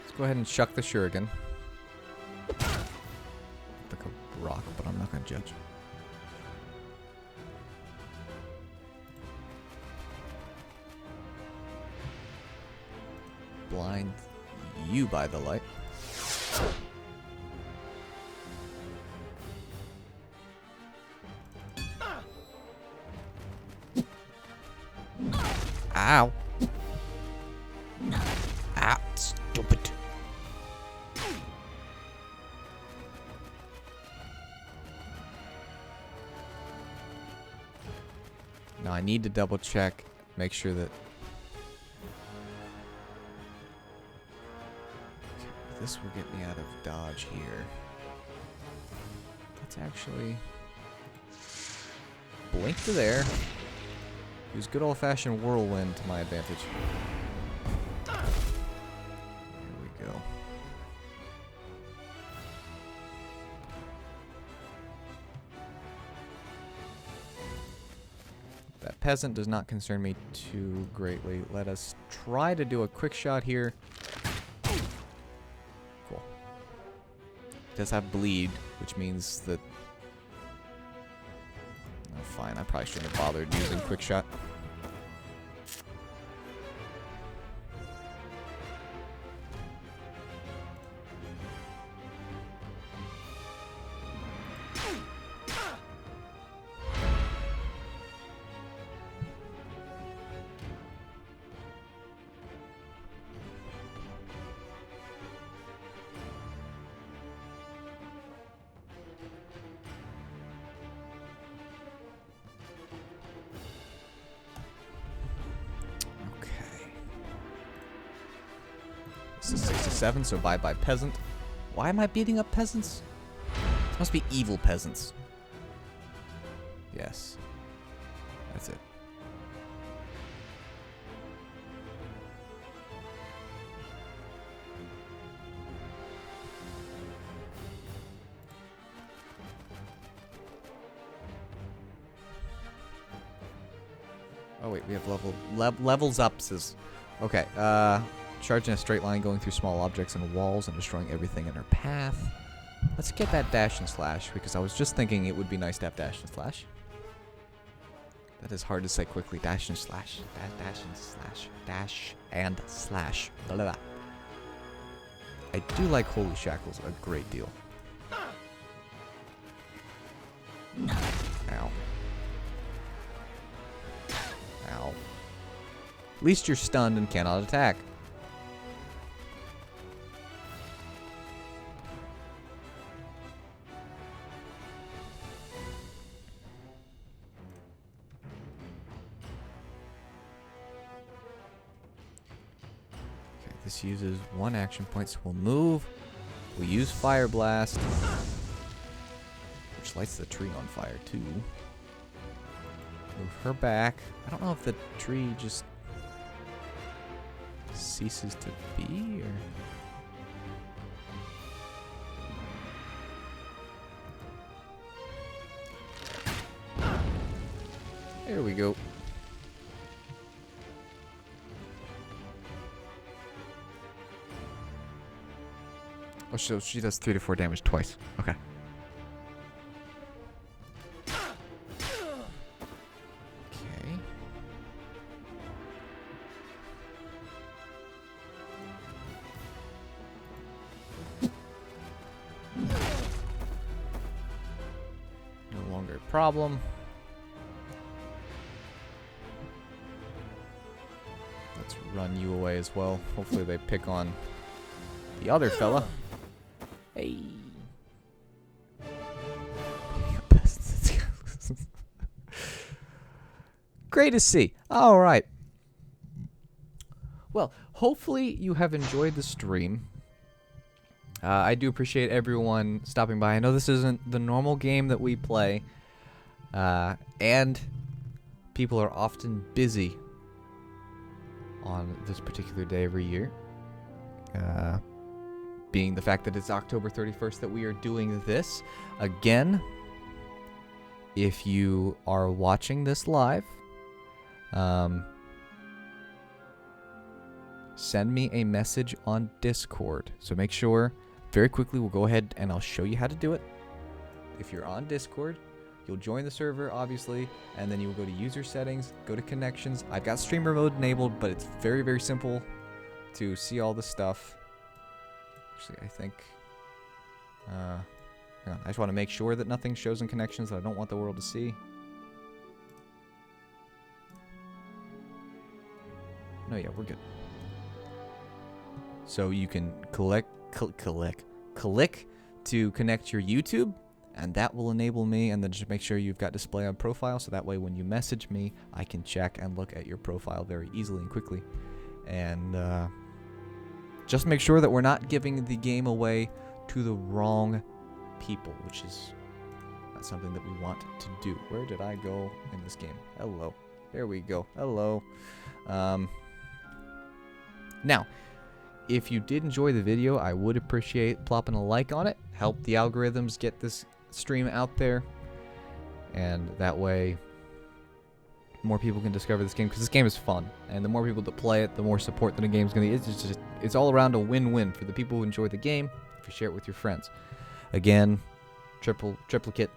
Let's go ahead and chuck the shuriken. Like a rock, but I'm not going to judge. Blind you by the light. Ow. Ah, stupid. Now I need to double check, make sure that this will get me out of dodge here. Let's actually blink to there. Use good old-fashioned whirlwind to my advantage. Here we go. That peasant does not concern me too greatly. Let us try to do a quick shot here. Does have bleed, which means that... Oh, fine. I probably shouldn't have bothered using quick shot. This is 67, so bye-bye peasant. Why am I beating up peasants? It must be evil peasants. Yes. That's it. Oh wait, we have levels ups. Okay, charge in a straight line, going through small objects and walls and destroying everything in our path. Let's get that dash and slash, because I was just thinking it would be nice to have dash and slash. That is hard to say quickly. Dash and slash. Dash and slash. Dash and slash. Blah, blah, blah. I do like Holy Shackles a great deal. Ow. Ow. At least you're stunned and cannot attack. This uses 1 action point, so we'll move. We'll use Fire Blast, which lights the tree on fire too. Move her back. I don't know if the tree just ceases to be, or... There we go. Oh, so she does 3 to 4 damage twice. Okay. Okay. No longer a problem. Let's run you away as well. Hopefully they pick on the other fella. Hey. Great to see. All right. Well, hopefully you have enjoyed the stream. I do appreciate everyone stopping by. I know this isn't the normal game that we play, and people are often busy on this particular day every year. Being the fact that it's October 31st that we are doing this. Again, if you are watching this live, send me a message on Discord. So make sure, very quickly, we'll go ahead and I'll show you how to do it. If you're on Discord, you'll join the server, obviously, and then you will go to user settings, go to connections. I've got streamer mode enabled, but it's very, very simple to see all the stuff. Actually, I think... hang on. I just want to make sure that nothing shows in connections that I don't want the world to see. No, yeah, we're good. So you can click to connect your YouTube, and that will enable me, and then just make sure you've got display on profile, so that way when you message me, I can check and look at your profile very easily and quickly. And, just make sure that we're not giving the game away to the wrong people, which is not something that we want to do. Where did I go in this game? Hello. There we go. Hello. Now, if you did enjoy the video, I would appreciate plopping a like on it. Help the algorithms get this stream out there. And that way, more people can discover this game, because this game is fun, and the more people that play it, the more support that the game's gonna get. It's all around a win-win for the people who enjoy the game. If you share it with your friends, again, triplicate.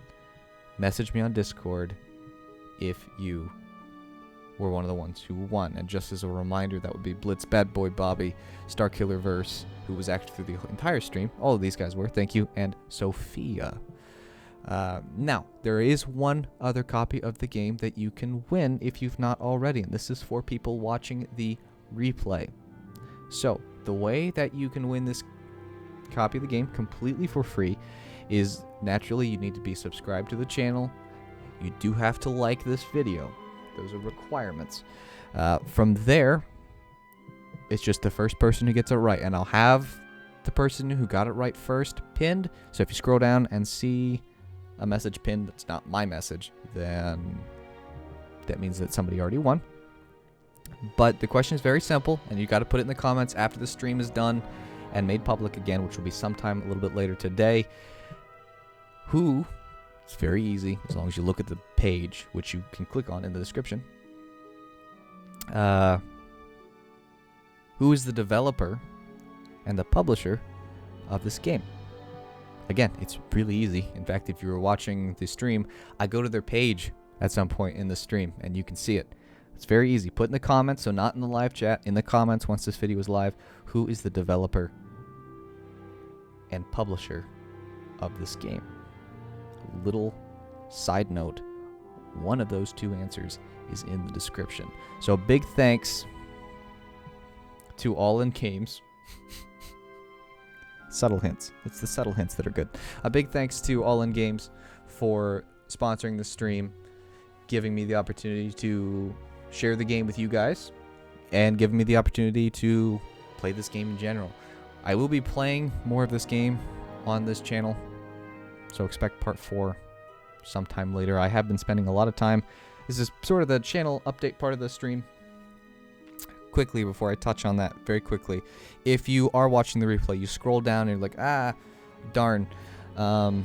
Message me on Discord if you were one of the ones who won. And just as a reminder, that would be Blitz, Bad Boy Bobby, Starkiller Verse, who was active through the entire stream. All of these guys were. Thank you, and Sophia. Now, there is one other copy of the game that you can win if you've not already, and this is for people watching the replay. So, the way that you can win this copy of the game completely for free is, naturally, you need to be subscribed to the channel. You do have to like this video. Those are requirements. From there, it's just the first person who gets it right, and I'll have the person who got it right first pinned. So if you scroll down and see a message pinned that's not my message, then that means that somebody already won. But the question is very simple, and you got to put it in the comments after the stream is done and made public again, which will be sometime a little bit later today. It's very easy, as long as you look at the page, which you can click on in the description. Who is the developer and the publisher of this game? Again, it's really easy. In fact, if you were watching the stream, I go to their page at some point in the stream, and you can see it. It's very easy. Put in the comments, so not in the live chat, in the comments once this video is live, who is the developer and publisher of this game. Little side note, one of those two answers is in the description. So big thanks to ALLiN Games. Subtle hints. It's the subtle hints that are good. A big thanks to ALLiN Games for sponsoring the stream, giving me the opportunity to share the game with you guys, and giving me the opportunity to play this game in general. I will be playing more of this game on this channel, so expect part 4 sometime later. I have been spending a lot of time. This is sort of the channel update part of the stream. Quickly, before I touch on that, very quickly, if you are watching the replay, you scroll down and you're like, ah, darn. I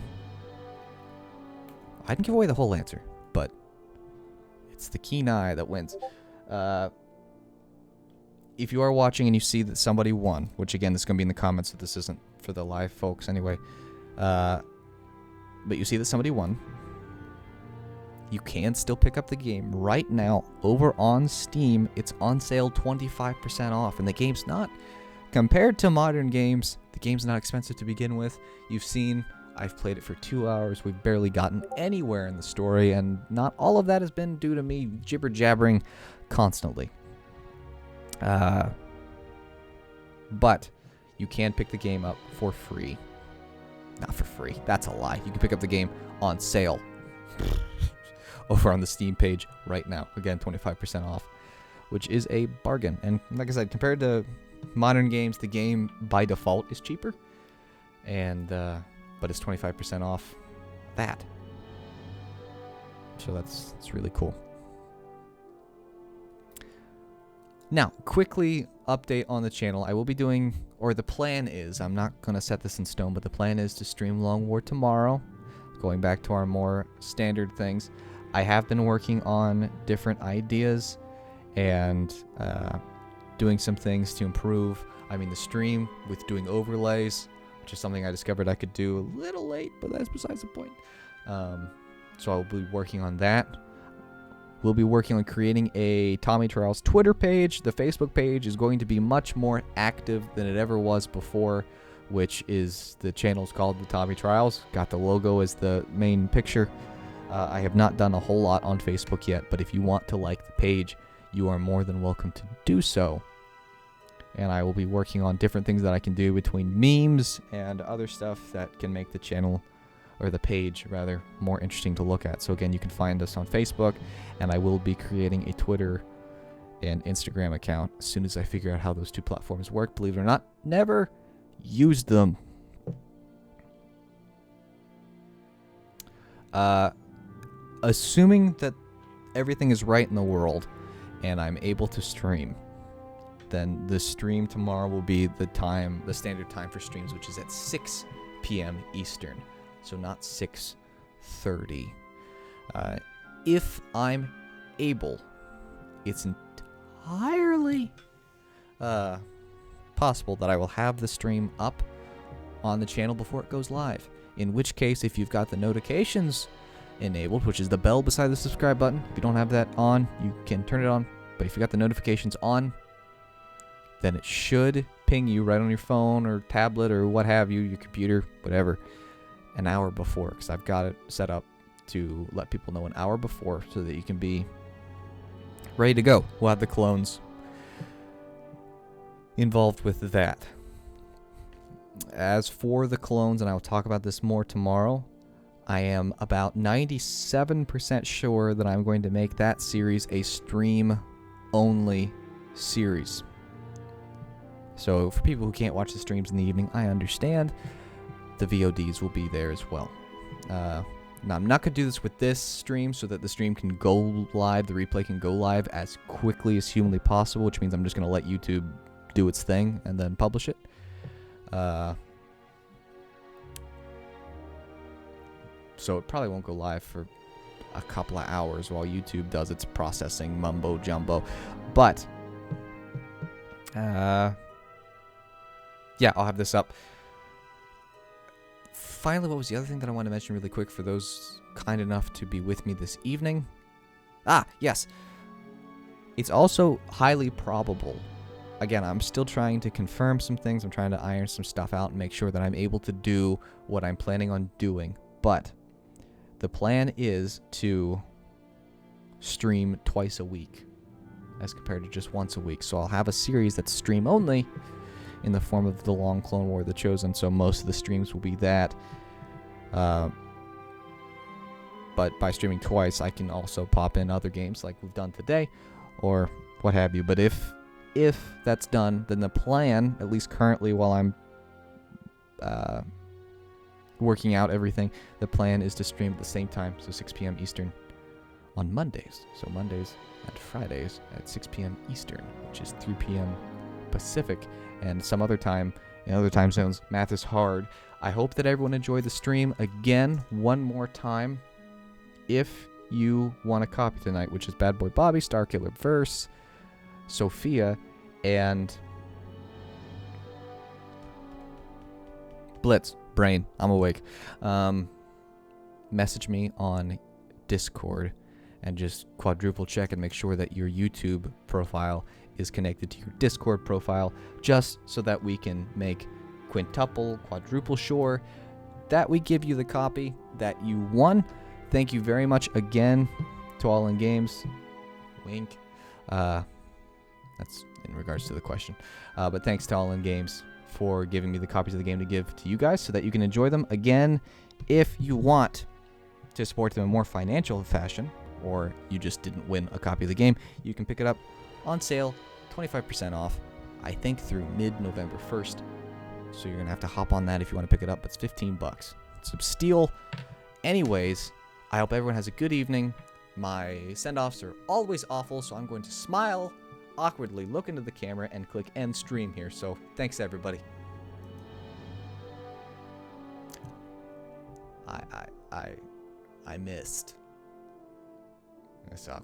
didn't give away the whole answer, but it's the keen eye that wins. If you are watching and you see that somebody won, which again, this is going to be in the comments, so this isn't for the live folks anyway, but you see that somebody won, you can still pick up the game right now over on Steam. It's on sale 25% off, and the game's not, compared to modern games, the game's not expensive to begin with. You've seen, I've played it for 2 hours. We've barely gotten anywhere in the story, and not all of that has been due to me jibber-jabbering constantly. But you can pick the game up for free. Not for free. That's a lie. You can pick up the game on sale over on the Steam page right now. Again, 25% off, which is a bargain. And like I said, compared to modern games, the game by default is cheaper. And but it's 25% off that. So that's really cool. Now, quickly update on the channel. I will be doing, or the plan is, I'm not going to set this in stone, but the plan is to stream Long War tomorrow, going back to our more standard things. I have been working on different ideas and doing some things to improve. I mean, the stream with doing overlays, which is something I discovered I could do a little late, but that's besides the point. So I'll be working on that. We'll be working on creating a Tommy Trials Twitter page. The Facebook page is going to be much more active than it ever was before, which is the channel's called the Tommy Trials. Got the logo as the main picture. I have not done a whole lot on Facebook yet, but if you want to like the page, you are more than welcome to do so. And I will be working on different things that I can do between memes and other stuff that can make the channel, or the page rather, more interesting to look at. So again, you can find us on Facebook, and I will be creating a Twitter and Instagram account as soon as I figure out how those two platforms work. Believe it or not, never used them. Assuming that everything is right in the world and I'm able to stream, then the stream tomorrow will be the standard time for streams, which is at 6 p.m. Eastern. So not 6:30. If I'm able, it's entirely possible that I will have the stream up on the channel before it goes live. In which case, if you've got the notifications enabled, which is the bell beside the subscribe button, if you don't have that on, you can turn it on. But if you got the notifications on, then it should ping you right on your phone or tablet or what have you, your computer, whatever, an hour before, because I've got it set up to let people know an hour before so that you can be ready to go. We'll have the clones involved with that. As for the clones, and I will talk about this more tomorrow, I am about 97% sure that I'm going to make that series a stream-only series. So for people who can't watch the streams in the evening, I understand. The VODs will be there as well. Now, I'm not going to do this with this stream so that the stream can go live, the replay can go live as quickly as humanly possible, which means I'm just going to let YouTube do its thing and then publish it. So it probably won't go live for a couple of hours while YouTube does its processing mumbo jumbo. But, yeah, I'll have this up. Finally, what was the other thing that I wanted to mention really quick for those kind enough to be with me this evening? Yes. It's also highly probable. Again, I'm still trying to confirm some things. I'm trying to iron some stuff out and make sure that I'm able to do what I'm planning on doing. But the plan is to stream twice a week as compared to just once a week. So I'll have a series that's stream only in the form of the Long Clone War of the Chosen. So most of the streams will be that. But by streaming twice, I can also pop in other games like we've done today or what have you. But if that's done, then the plan, at least currently while I'm working out everything, the plan is to stream at the same time, so 6 p.m. Eastern on Mondays. So Mondays and Fridays at 6 p.m. Eastern, which is 3 p.m. Pacific, and some other time in other time zones. Math is hard. I hope that everyone enjoyed the stream. Again, one more time, if you want a copy tonight, which is Bad Boy Bobby, Starkiller Verse, Sophia, and Blitz, Brain, I'm awake. Message me on Discord and just quadruple check and make sure that your YouTube profile is connected to your Discord profile, just so that we can make quintuple, quadruple sure that we give you the copy that you won. Thank you very much again to ALLiN Games. Wink. That's in regards to the question. But thanks to ALLiN Games for giving me the copies of the game to give to you guys so that you can enjoy them. Again, if you want to support them in more financial fashion, or you just didn't win a copy of the game, you can pick it up on sale, 25% off, I think through mid-November 1st. So you're going to have to hop on that if you want to pick it up. It's $15. It's a steal. Anyways, I hope everyone has a good evening. My send-offs are always awful, so I'm going to smile awkwardly, look into the camera, and click end stream here. So thanks, everybody. I missed. I suck.